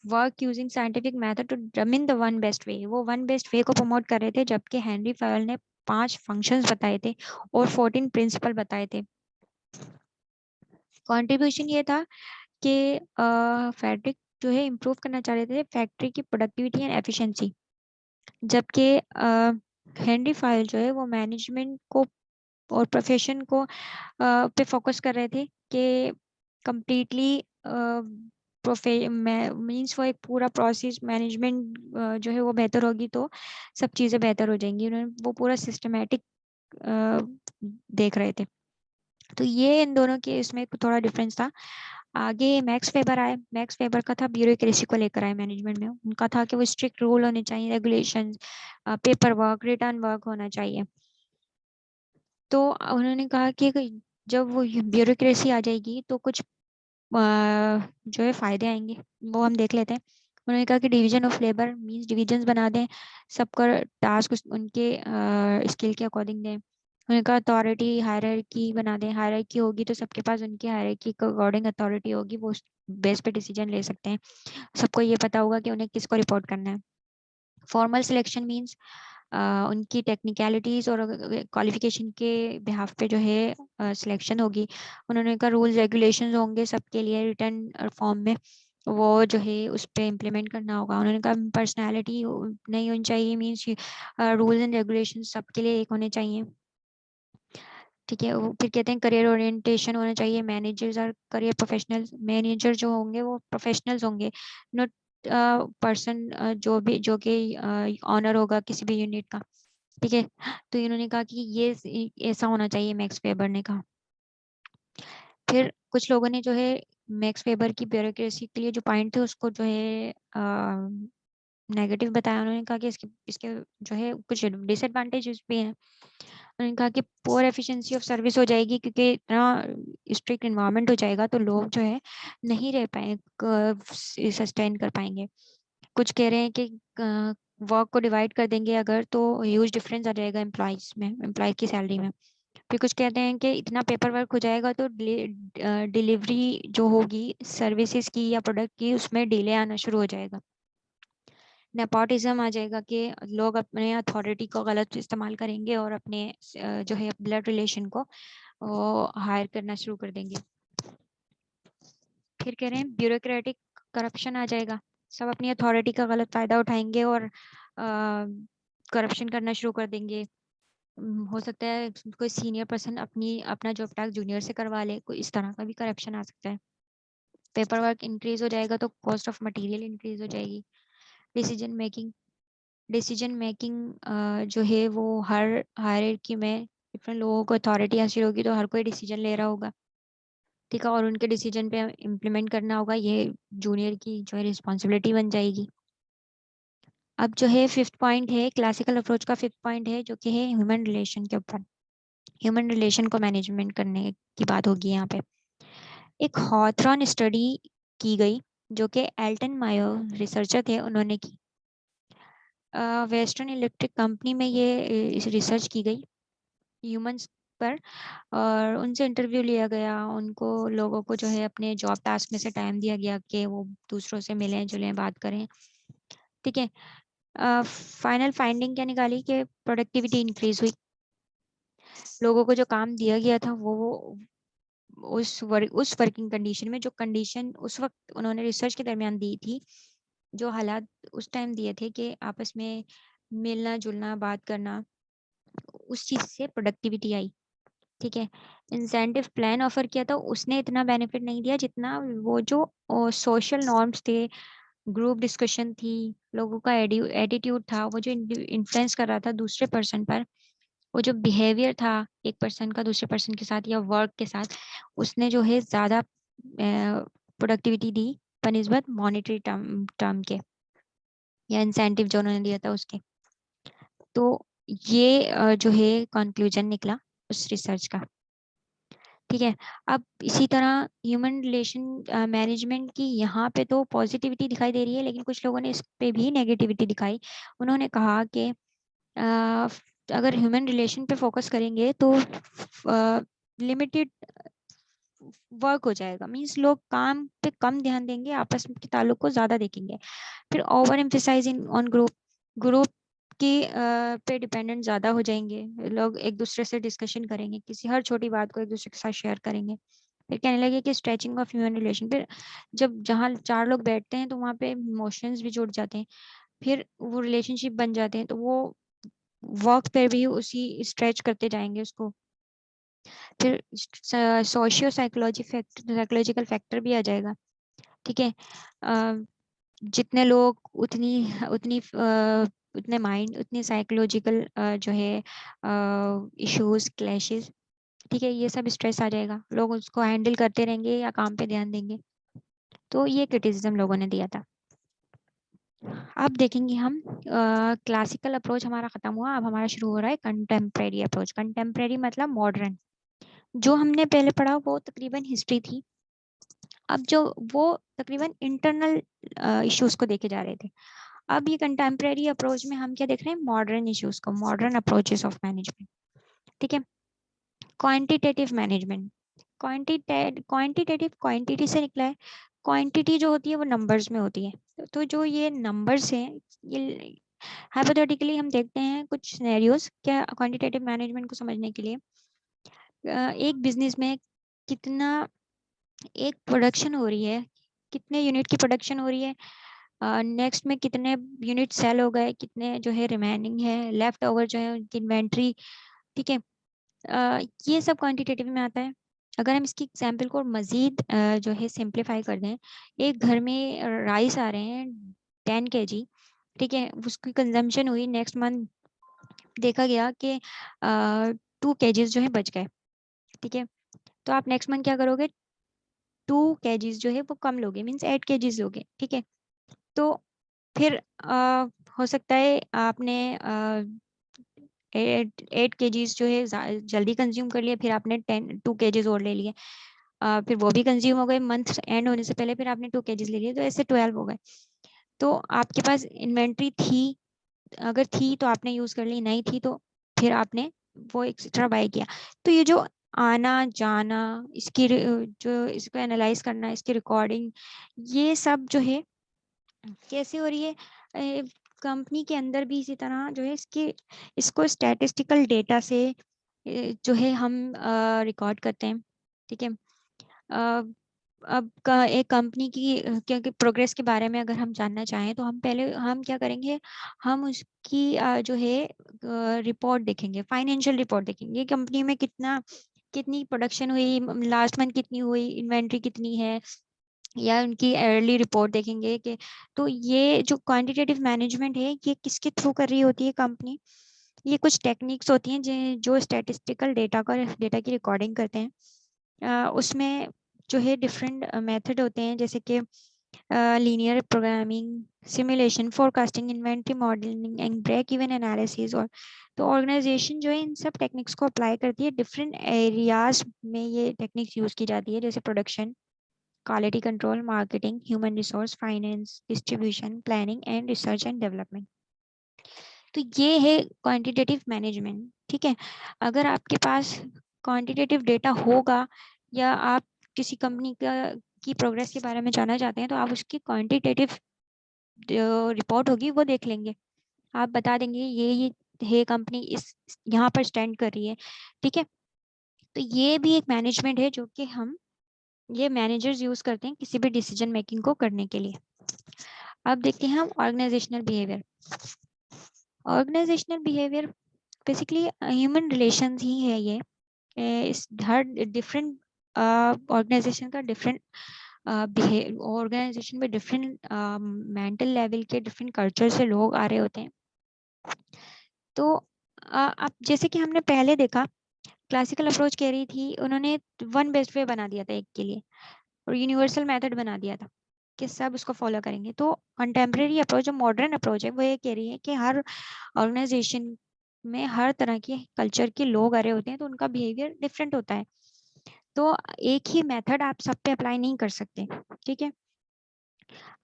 work using scientific method to determine the one best way, वो वन बेस्ट वे को प्रमोट कर रहे थे, जबकि हेनरी फायल ने 5 फंक्शंस बताए थे और 14 प्रिंसिपल बताए थे। कंट्रीब्यूशन ये था कि फेडरिक जो है इम्प्रूव करना चाह रहे थे फैक्ट्री की प्रोडक्टिविटी एंड एफिशिएंसी, जबकि हेनरी फाइल जो है वो मैनेजमेंट को और प्रोफेशन को पे फोकस कर रहे थे कि कम्प्लीटली मीन्स वो एक पूरा प्रोसेस मैनेजमेंट जो है वो बेहतर होगी तो सब चीज़ें बेहतर हो जाएंगी। उन्होंने वो पूरा सिस्टमेटिक देख रहे थे। तो ये इन दोनों के इसमें थोड़ा डिफरेंस था। आगे मैक्स वेबर आए। मैक्स वेबर का था ब्यूरोक्रेसी को लेकर आए मैनेजमेंट में। उनका था कि वो स्ट्रिक्ट रूल होने चाहिए, regulation, paper work, written work होना चाहिए। तो उन्होंने कहा कि जब वो ब्यूरोक्रेसी आ जाएगी तो कुछ जो है फायदे आएंगे, वो हम देख लेते हैं। उन्होंने कहा कि division of labour means divisions बना दें, सबका टास्क उनके स्किल के अकॉर्डिंग दें। उन्होंने कहा अथॉरिटी हायरार्की बना दें, हायरार्की होगी तो सबके पास उनकी हायरार्की के अकॉर्डिंग अथॉरिटी होगी, वो उस बेस पे डिसीजन ले सकते हैं। सबको ये पता होगा कि उन्हें किसको रिपोर्ट करना है। फॉर्मल सिलेक्शन मींस उनकी टेक्निकलिटीज और क्वालिफिकेशन के बिहाफ पे जो है सिलेक्शन होगी। उन्होंने कहा रूल्स रेगुलेशंस होंगे सबके लिए रिटर्न फॉर्म में, वो जो है उस पर इम्प्लीमेंट करना होगा। उन्होंने कहा पर्सनैलिटी नहीं होनी चाहिए, मीन्स रूल्स एंड रेगुलेशन सबके लिए एक होने चाहिए। ठीक है, वो फिर कहते हैं करियर ओरिएंटेशन होना चाहिए। मैनेजर्स और करियर प्रोफेशनल्स, मैनेजर जो होंगे वो प्रोफेशनल्स होंगे, नॉट पर्सन जो भी जो कि ऑनर होगा किसी भी यूनिट का। ठीक है, तो इन्होंने कहा कि ये ऐसा होना चाहिए, मैक्स वेबर ने कहा। फिर कुछ लोगों ने जो है मैक्स वेबर की ब्यूरोक्रेसी के लिए जो पॉइंट थे उसको जो है नेगेटिव बताया। उन्होंने कहा कि इसके इसके जो है कुछ डिसएडवांटेजेस भी हैं। उन्होंने कहा कि पोर एफिशिएंसी ऑफ सर्विस हो जाएगी, क्योंकि इतना स्ट्रिक्ट इन्वायरमेंट हो जाएगा तो लोग जो है नहीं रह पाए, सस्टेन कर पाएंगे। कुछ कह रहे हैं कि वर्क को डिवाइड कर देंगे अगर, तो ह्यूज डिफरेंस आ जाएगा एम्प्लॉयज में, एम्प्लॉय की सैलरी में। फिर कुछ कहते हैं कि इतना पेपर वर्क हो जाएगा तो डिलीवरी जो होगी सर्विसेज की या प्रोडक्ट की उसमें डिले आना शुरू हो जाएगा। नेपोटिज्म आ जाएगा कि लोग अपने अथॉरिटी को गलत इस्तेमाल करेंगे और अपने जो है ब्लड रिलेशन को हायर करना शुरू कर देंगे। फिर कह रहे हैं ब्यूरोक्रेटिक करप्शन आ जाएगा, सब अपनी अथॉरिटी का गलत फायदा उठाएंगे और करप्शन करना शुरू कर देंगे। हो सकता है कोई सीनियर पर्सन अपना जॉब टास्क जूनियर से करवा ले, कोई इस तरह का भी करप्शन आ सकता है। पेपर वर्क इंक्रीज हो जाएगा तो कॉस्ट ऑफ मटेरियल इंक्रीज हो जाएगी। डिसीजन मेकिंग जो है वो हर हायरार्की में डिफरेंट लोगों को अथॉरिटी हासिल होगी तो हर कोई डिसीजन ले रहा होगा। ठीक है, और उनके डिसीजन पे इम्प्लीमेंट करना होगा, ये जूनियर की जो है रिस्पॉन्सिबिलिटी बन जाएगी। अब जो है फिफ्थ पॉइंट है, क्लासिकल अप्रोच का फिफ्थ पॉइंट है जो कि है ह्यूमन रिलेशन के ऊपर। ह्यूमन रिलेशन को मैनेजमेंट करने की बात होगी यहाँ पे। एक हॉथरॉन स्टडी की गई जो कि एल्टन मायो रिसर्चर थे, उन्होंने की। वेस्टर्न इलेक्ट्रिक कंपनी में ये रिसर्च की गई ह्यूमंस पर, और उनसे इंटरव्यू लिया गया। उनको लोगों को जो है अपने जॉब टास्क में से टाइम दिया गया कि वो दूसरों से मिलें जुलें बात करें। ठीक है, फाइनल फाइंडिंग क्या निकाली कि प्रोडक्टिविटी इंक्रीज हुई। लोगों को जो काम दिया गया था वो उस वर्किंग कंडीशन में, जो कंडीशन उस वक्त उन्होंने रिसर्च के दरमियान दी थी, जो हालात उस टाइम दिए थे कि आपस में मिलना जुलना बात करना, उस चीज से प्रोडक्टिविटी आई। ठीक है, इंसेंटिव प्लान ऑफर किया था, उसने इतना बेनिफिट नहीं दिया जितना वो जो सोशल नॉर्म्स थे, ग्रुप डिस्कशन थी, लोगों का एटीट्यूड था, वो जो इन्फ्लुएंस कर रहा था दूसरे पर्सन पर, वो जो बिहेवियर था एक पर्सन का दूसरे पर्सन के साथ या वर्क के साथ, उसने जो है ज्यादा प्रोडक्टिविटी दी बनिस्बत मॉनेटरी टर्म के या इंसेंटिव जो उन्होंने दिया था उसके। तो ये जो है कंक्लूजन निकला उस रिसर्च का। ठीक है, अब इसी तरह ह्यूमन रिलेशन मैनेजमेंट की यहाँ पे तो पॉजिटिविटी दिखाई दे रही है, लेकिन कुछ लोगों ने इस पे भी नेगेटिविटी दिखाई। उन्होंने कहा कि अगर ह्यूमन रिलेशन पे फोकस करेंगे तो लिमिटेड वर्क हो जाएगा, मींस लोग काम पे कम ध्यान देंगे, आपस के ताल्लुक को ज्यादा देखेंगे। फिर over emphasizing on group group की पे डिपेंडेंट ज़्यादा हो जाएंगे। लोग एक दूसरे से डिस्कशन करेंगे, किसी हर छोटी बात को एक दूसरे के साथ शेयर करेंगे। फिर कहने लगे कि स्ट्रेचिंग ऑफ ह्यूमन रिलेशन। फिर जब जहाँ 4 लोग बैठते हैं तो वहाँ पे इमोशंस भी जुड़ जाते हैं, फिर वो रिलेशनशिप बन जाते हैं, तो वो वर्क पे भी उसी स्ट्रेच करते जाएंगे उसको। फिर सोशियो साइकोलॉजिकल फैक्टर भी आ जाएगा। ठीक है, जितने लोग उतनी उतनी उतने माइंड उतनी साइकोलॉजिकल जो है इश्यूज क्लैशेस। ठीक है, ये सब स्ट्रेस आ जाएगा, लोग उसको हैंडल करते रहेंगे या काम पे ध्यान देंगे। तो ये क्रिटिसिज्म लोगों ने दिया था। अब देखेंगे हम क्लासिकल अप्रोच हमारा खत्म हुआ, अब हमारा शुरू हो रहा है कंटेम्प्रेरी अप्रोच। कंटेम्प्रेरी मतलब मॉडर्न। जो हमने पहले पढ़ा वो तकरीबन हिस्ट्री थी, अब जो वो तकरीबन इंटरनल इश्यूज को देखे जा रहे थे। अब ये कंटेम्प्रेरी अप्रोच में हम क्या देख रहे हैं, मॉडर्न इश्यूज को, मॉडर्न अप्रोचेस ऑफ मैनेजमेंट। ठीक है, क्वांटिटेटिव मैनेजमेंट। क्वांटिटेटिव क्वांटिटी से निकला है। क्वांटिटी जो होती है वो नंबर्स में होती है, तो जो ये नंबर्स हैं, ये हाइपोथेटिकली हम देखते हैं कुछ सिनेरियोज क्या क्वांटिटेटिव मैनेजमेंट को समझने के लिए। एक बिजनेस में कितना एक प्रोडक्शन हो रही है, कितने यूनिट की प्रोडक्शन हो रही है, नेक्स्ट में कितने यूनिट सेल हो गए, कितने जो है रिमेनिंग है, लेफ्ट ओवर जो है उनकी इन्वेंट्री। ठीक है, ये सब क्वांटिटेटिव में आता है। अगर हम इसकी एग्जांपल को मजीद जो है सिंप्लीफाई कर दें, एक घर में राइस आ रहे हैं 10 kg। ठीक है, उसकी कंजम्पशन हुई, नेक्स्ट मंथ देखा गया कि 2 kgs जो है बच गए। ठीक है, तो आप नेक्स्ट मंथ क्या करोगे, 2 kgs जो है वो कम लोगे, मीन्स 8 kgs लोगे। ठीक है, तो फिर हो सकता है आपने 8 kgs जो है जल्दी कंज्यूम कर लिया, फिर आपने 2 kgs और ले लिए, फिर वो भी कंज्यूम हो गए, मंथ एंड होने से पहले फिर आपने 2 kgs ले लिए, तो ऐसे 12 हो गए। तो आपके पास इन्वेंट्री थी, अगर थी तो आपने यूज कर ली, नहीं थी तो फिर आपने वो एक्स्ट्रा बाय किया। तो ये जो आना जाना, इसकी जो इसको एनालाइज करना, इसकी रिकॉर्डिंग, ये सब जो है कैसे हो रही है कंपनी के अंदर भी इसी तरह जो है इसको स्टैटिस्टिकल डेटा से जो है हम रिकॉर्ड करते हैं। ठीक है, अब एक कंपनी की क्योंकि प्रोग्रेस के बारे में अगर हम जानना चाहें तो हम पहले हम क्या करेंगे, हम उसकी जो है रिपोर्ट देखेंगे, फाइनेंशियल रिपोर्ट देखेंगे, कंपनी में कितनी प्रोडक्शन हुई, लास्ट मंथ कितनी हुई, इन्वेंट्री कितनी है, या उनकी एयरली रिपोर्ट देखेंगे कि तो ये जो क्वांटिटेटिव मैनेजमेंट है ये किसके थ्रू कर रही होती है कंपनी। ये कुछ टेक्निक्स होती हैं जो स्टैटिस्टिकल डेटा की रिकॉर्डिंग करते हैं। उसमें जो है डिफरेंट मेथड होते हैं, जैसे कि linear programming, simulation, forecasting, inventory modelling and break even analysis. और तो ऑर्गेनाइजेशन जो है इन सब टेक्निक्स को अप्लाई करती है, डिफरेंट एरियाज में ये टेक्निक्स यूज की जाती है, जैसे production, quality control, marketing, human resource, finance, distribution, planning and research and development। तो ये है क्वांटिटेटिव मैनेजमेंट। ठीक है, अगर आपके पास क्वांटिटेटिव डेटा होगा या आप किसी कंपनी का की प्रोग्रेस के बारे में जानना चाहते हैं तो आप उसकी क्वांटिटेटिव रिपोर्ट होगी वो देख लेंगे, आप बता देंगे ये है कंपनी इस यहाँ पर स्टैंड कर रही है। ठीक है, तो ये भी एक मैनेजमेंट है जो कि हम ये मैनेजर्स यूज करते हैं किसी भी डिसीजन मेकिंग को करने के लिए। अब देखते हैं हम organisational behaviour. Organisational behaviour basically human relations ही है ये। इस हर डिफरेंट ऑर्गेनाइजेशन का डिफरेंट ऑर्गेनाइजेशन में डिफरेंट मेंटल लेवल के डिफरेंट कल्चर से लोग आ रहे होते हैं। तो अब जैसे कि हमने पहले देखा, क्लासिकल अप्रोच कह रही थी, उन्होंने वन बेस्ट वे बना दिया था एक के लिए और यूनिवर्सल मेथड बना दिया था कि सब उसको फॉलो करेंगे। तो कंटेम्प्रेरी अप्रोच जो मॉडर्न अप्रोच है वो ये कह रही है कि हर ऑर्गेनाइजेशन में हर तरह के कल्चर के लोग आ रहे होते हैं, तो उनका बिहेवियर डिफरेंट होता है, तो एक ही मेथड आप सब पे अप्लाई नहीं कर सकते। ठीक है,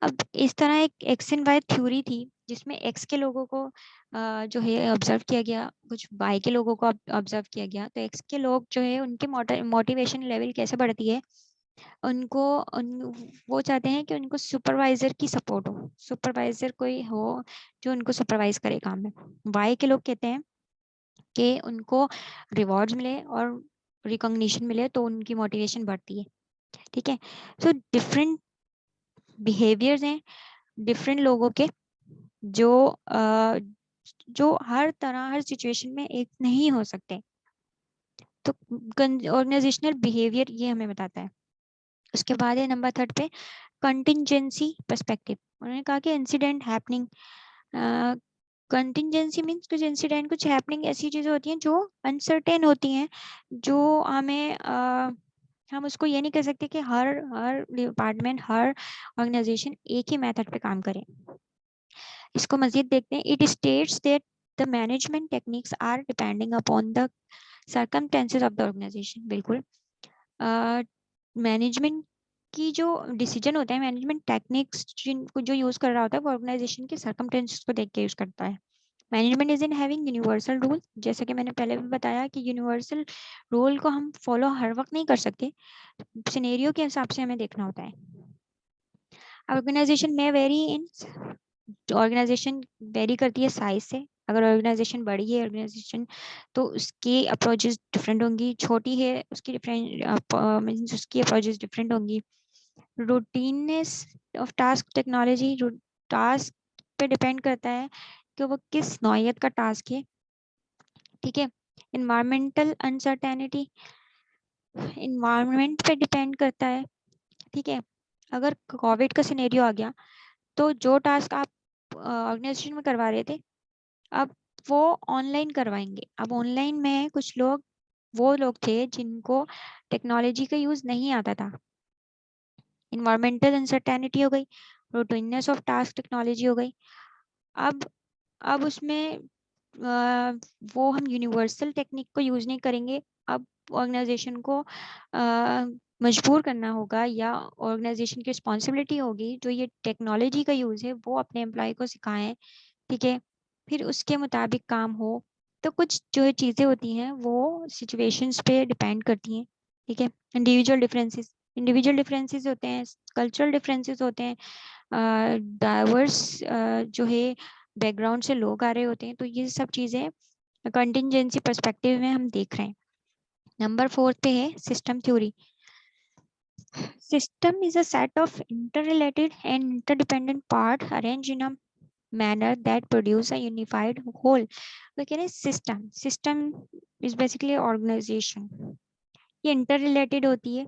अब इस तरह एक एक्स एंड वाई थ्योरी थी जिसमें एक्स के लोगों को जो है ऑब्जर्व किया गया, कुछ वाई के लोगों को ऑब्जर्व किया गया। तो एक्स के लोग जो है उनके मोटिवेशन लेवल कैसे बढ़ती है, उनको वो चाहते हैं कि उनको सुपरवाइजर की सपोर्ट हो, सुपरवाइजर कोई हो जो उनको सुपरवाइज करे काम में। वाई के लोग कहते हैं कि उनको रिवॉर्ड्स मिले और रिकॉग्निशन मिले तो उनकी मोटिवेशन बढ़ती है। ठीक है, सो डिफरेंट बिहेवियर्स हैं डिफरेंट लोगों के, जो जो हर तरह हर सिचुएशन में एक नहीं हो सकते। तो ऑर्गेनाइजेशनल बिहेवियर ये हमें बताता है। उसके बाद है नंबर 3 पे कंटिंजेंसी पर्सपेक्टिव। उन्होंने कहा कि इंसिडेंट हैपनिंग, कंटिंजेंसी मीन्स कुछ इंसिडेंट कुछ हैपनिंग ऐसी चीजें होती हैं जो अनसर्टेन होती हैं, जो हमें हम उसको ये नहीं कह सकते कि हर हर डिपार्टमेंट हर ऑर्गेनाइजेशन एक ही मेथड पे काम करे। इसको मजीद देखते हैं। It states that the management techniques are depending upon the circumstances of the organization. बिल्कुल, मैनेजमेंट की जो डिसीजन होता है, मैनेजमेंट टेक्निक्स जिनको जो यूज कर रहा होता है वो ऑर्गेनाइजेशन के सर्कमस्टेंसेस को देख के यूज करता है। Management is in having universal rule, जैसे कि मैंने पहले भी बताया कि यूनिवर्सल रूल को हम फॉलो हर वक्त नहीं कर सकते, सिनेरियो के हिसाब से हमें देखना होता है। ऑर्गेनाइजेशन में वेरी इन, ऑर्गेनाइजेशन वेरी करती है साइज से। अगर ऑर्गेनाइजेशन बड़ी है ऑर्गेनाइजेशन तो उसकी अप्रोचेस डिफरेंट होंगी, छोटी है उसकी डिफरेंट मींस उसकी अप्रोचेस डिफरेंट होंगी। रूटीननेस ऑफ टास्क, टेक्नोलॉजी टास्क पे डिपेंड करता है कि वो किस नौयत का टास्क है। ठीक है, इन्वायरमेंटल अनसर्टेनिटी, इन्वायरमेंट पे डिपेंड करता है। ठीक है, अगर कोविड का सिनेरियो आ गया तो जो टास्क आप ऑर्गेनाइजेशन में करवा रहे थे अब वो ऑनलाइन करवाएंगे। अब ऑनलाइन में कुछ लोग वो लोग थे जिनको टेक्नोलॉजी का यूज नहीं आता था। इन्वायरमेंटल अनसर्टेनिटी हो गई, रूटीननेस ऑफ टास्क टेक्नोलॉजी हो गई। अब उसमें वो हम यूनिवर्सल टेक्निक को यूज नहीं करेंगे। अब ऑर्गेनाइजेशन को मजबूर करना होगा या ऑर्गेनाइजेशन की रिस्पॉन्सिबिलिटी होगी जो ये टेक्नोलॉजी का यूज है वो अपने एम्प्लॉय को सिखाएं। ठीक है, फिर उसके मुताबिक काम हो। तो कुछ जो चीज़ें होती हैं वो सिचुएशंस पे डिपेंड करती हैं। ठीक है, इंडिविजुअल डिफरेंसेस होते हैं, कल्चरल डिफरेंसेस होते हैं, डाइवर्स जो है बैकग्राउंड से लोग आ रहे होते हैं। तो ये सब चीज़ें कंटिंजेंसी पर्सपेक्टिव में हम देख रहे हैं। नंबर 4 पे है system theory. System is a set of interrelated and interdependent part arrange in a manner that produce a unified whole। तो कह रहे हैं सिस्टम इज बेसिकली ऑर्गेनाइजेशन। ये इंटर रिलेटेड होती है,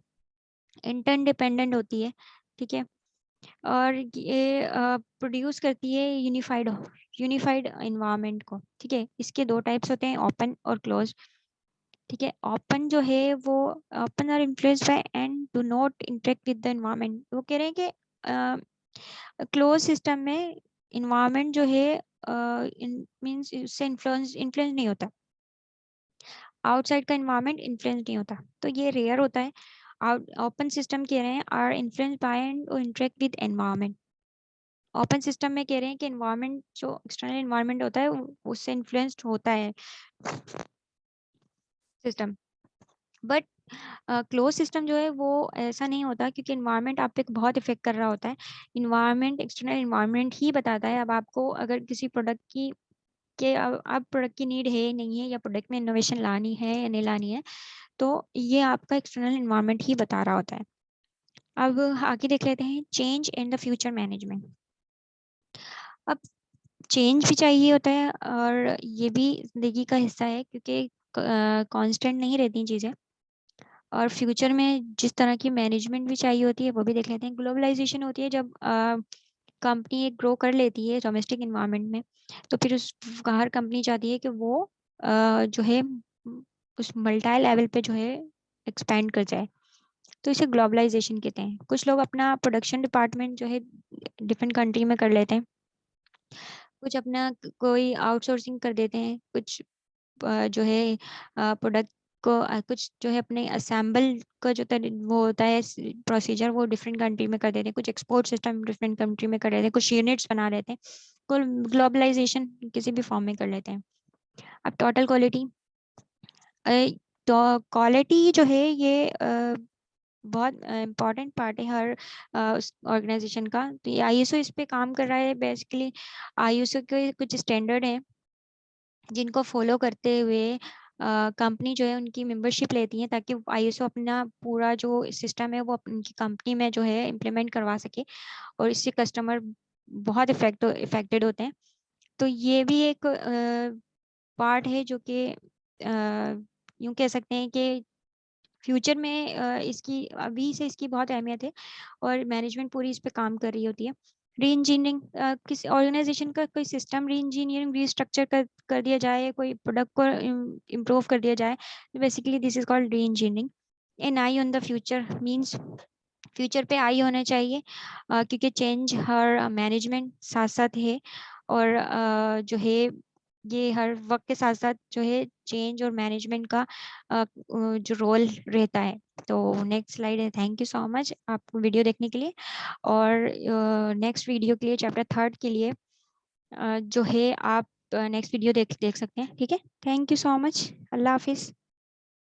इंटरडिपेंडेंट होती है। ठीक है, और ये प्रोड्यूस करती है यूनिफाइड इन्वायरमेंट को। ठीक है, इसके दो टाइप्स होते हैं, ओपन और क्लोज। ठीक है, ओपन जो है वो ओपन और influenced by and do not interact with the environment. वो कह रहे हैं कि क्लोज सिस्टम में इन्वायरमेंट जो है मींस उससे इन्फ्लुएंस नहीं होता, आउटसाइड का इन्वायरमेंट इन्फ्लुएंस नहीं होता, तो ये रेयर होता है। ओपन सिस्टम कह रहे हैं are influence by and interact with environment. Open system में कह रहे हैं कि एनवायरमेंट जो एक्सटर्नल एनवायरमेंट होता है उससे इन्फ्लुएंस्ड होता है सिस्टम। बट क्लोज सिस्टम जो है वो ऐसा नहीं होता, क्योंकि इन्वायरमेंट आप पे बहुत इफेक्ट कर रहा होता है। इन्वायरमेंट एक्सटर्नल इन्वायरमेंट ही बताता है। अब आपको अगर किसी प्रोडक्ट की कि अब प्रोडक्ट की नीड है नहीं है या प्रोडक्ट में इनोवेशन लानी है या नहीं लानी है, तो ये आपका एक्सटर्नल इन्वायरमेंट ही बता रहा होता है। अब आगे देख लेते हैं change in the future management. अब चेंज भी चाहिए होता है और ये भी जिंदगी का हिस्सा है, क्योंकि कांस्टेंट नहीं रहती चीज़ें। और फ्यूचर में जिस तरह की मैनेजमेंट भी चाहिए होती है वो भी देख लेते हैं। ग्लोबलाइजेशन होती है जब कंपनी एक ग्रो कर लेती है डोमेस्टिक इन्वायरमेंट में, तो फिर उस हर कंपनी चाहती है कि वो जो है उस मल्टाई लेवल पे जो है एक्सपेंड कर जाए। तो इसे ग्लोबलाइजेशन कहते हैं। कुछ लोग अपना प्रोडक्शन डिपार्टमेंट जो है डिफरेंट कंट्री में कर लेते हैं, कुछ अपना कोई आउटसोर्सिंग कर देते हैं, कुछ जो है प्रोडक्ट को कुछ जो है अपने असेंबल का जो वो होता है प्रोसीजर वो डिफरेंट कंट्री में कर देते हैं, कुछ एक्सपोर्ट सिस्टम डिफरेंट कंट्री में कर देते हैं, कुछ यूनिट्स बना देते हैं। ग्लोबलाइजेशन किसी भी फॉर्म में कर लेते हैं। अब टोटल क्वालिटी, तो क्वालिटी जो है ये बहुत इम्पोर्टेंट पार्ट है हर उस ऑर्गेनाइजेशन का। तो ये आईएसओ इस पे काम कर रहा है। बेसिकली आईएसओ के कुछ स्टैंडर्ड हैं जिनको फॉलो करते हुए कंपनी जो है उनकी मेंबरशिप लेती है, ताकि आईएसओ अपना पूरा जो सिस्टम है वो उनकी कंपनी में जो है इम्प्लीमेंट करवा सके, और इससे कस्टमर बहुत इफेक्टेड होते हैं। तो ये भी एक पार्ट है जो कि यूं कह सकते हैं कि फ्यूचर में इसकी अभी से इसकी बहुत अहमियत है, और मैनेजमेंट पूरी इस पे काम कर रही होती है। री इंजीनियरिंग, किसी ऑर्गेनाइजेशन का कोई सिस्टम री इंजीनियरिंग रीस्ट्रक्चर कर दिया जाए, कोई प्रोडक्ट को इम्प्रूव कर दिया जाए, तो basically this is called re engineering. An eye on the future means future पे आई होना चाहिए, क्योंकि चेंज हर मैनेजमेंट साथ साथ है, और जो है ये हर वक्त के साथ साथ जो है चेंज और मैनेजमेंट का जो रोल रहता है। तो नेक्स्ट स्लाइड है। थैंक यू सो मच आपको वीडियो देखने के लिए, और नेक्स्ट वीडियो के लिए चैप्टर 3 के लिए जो है आप नेक्स्ट वीडियो देख सकते हैं। ठीक है, थैंक यू सो मच। अल्लाह हाफिज़।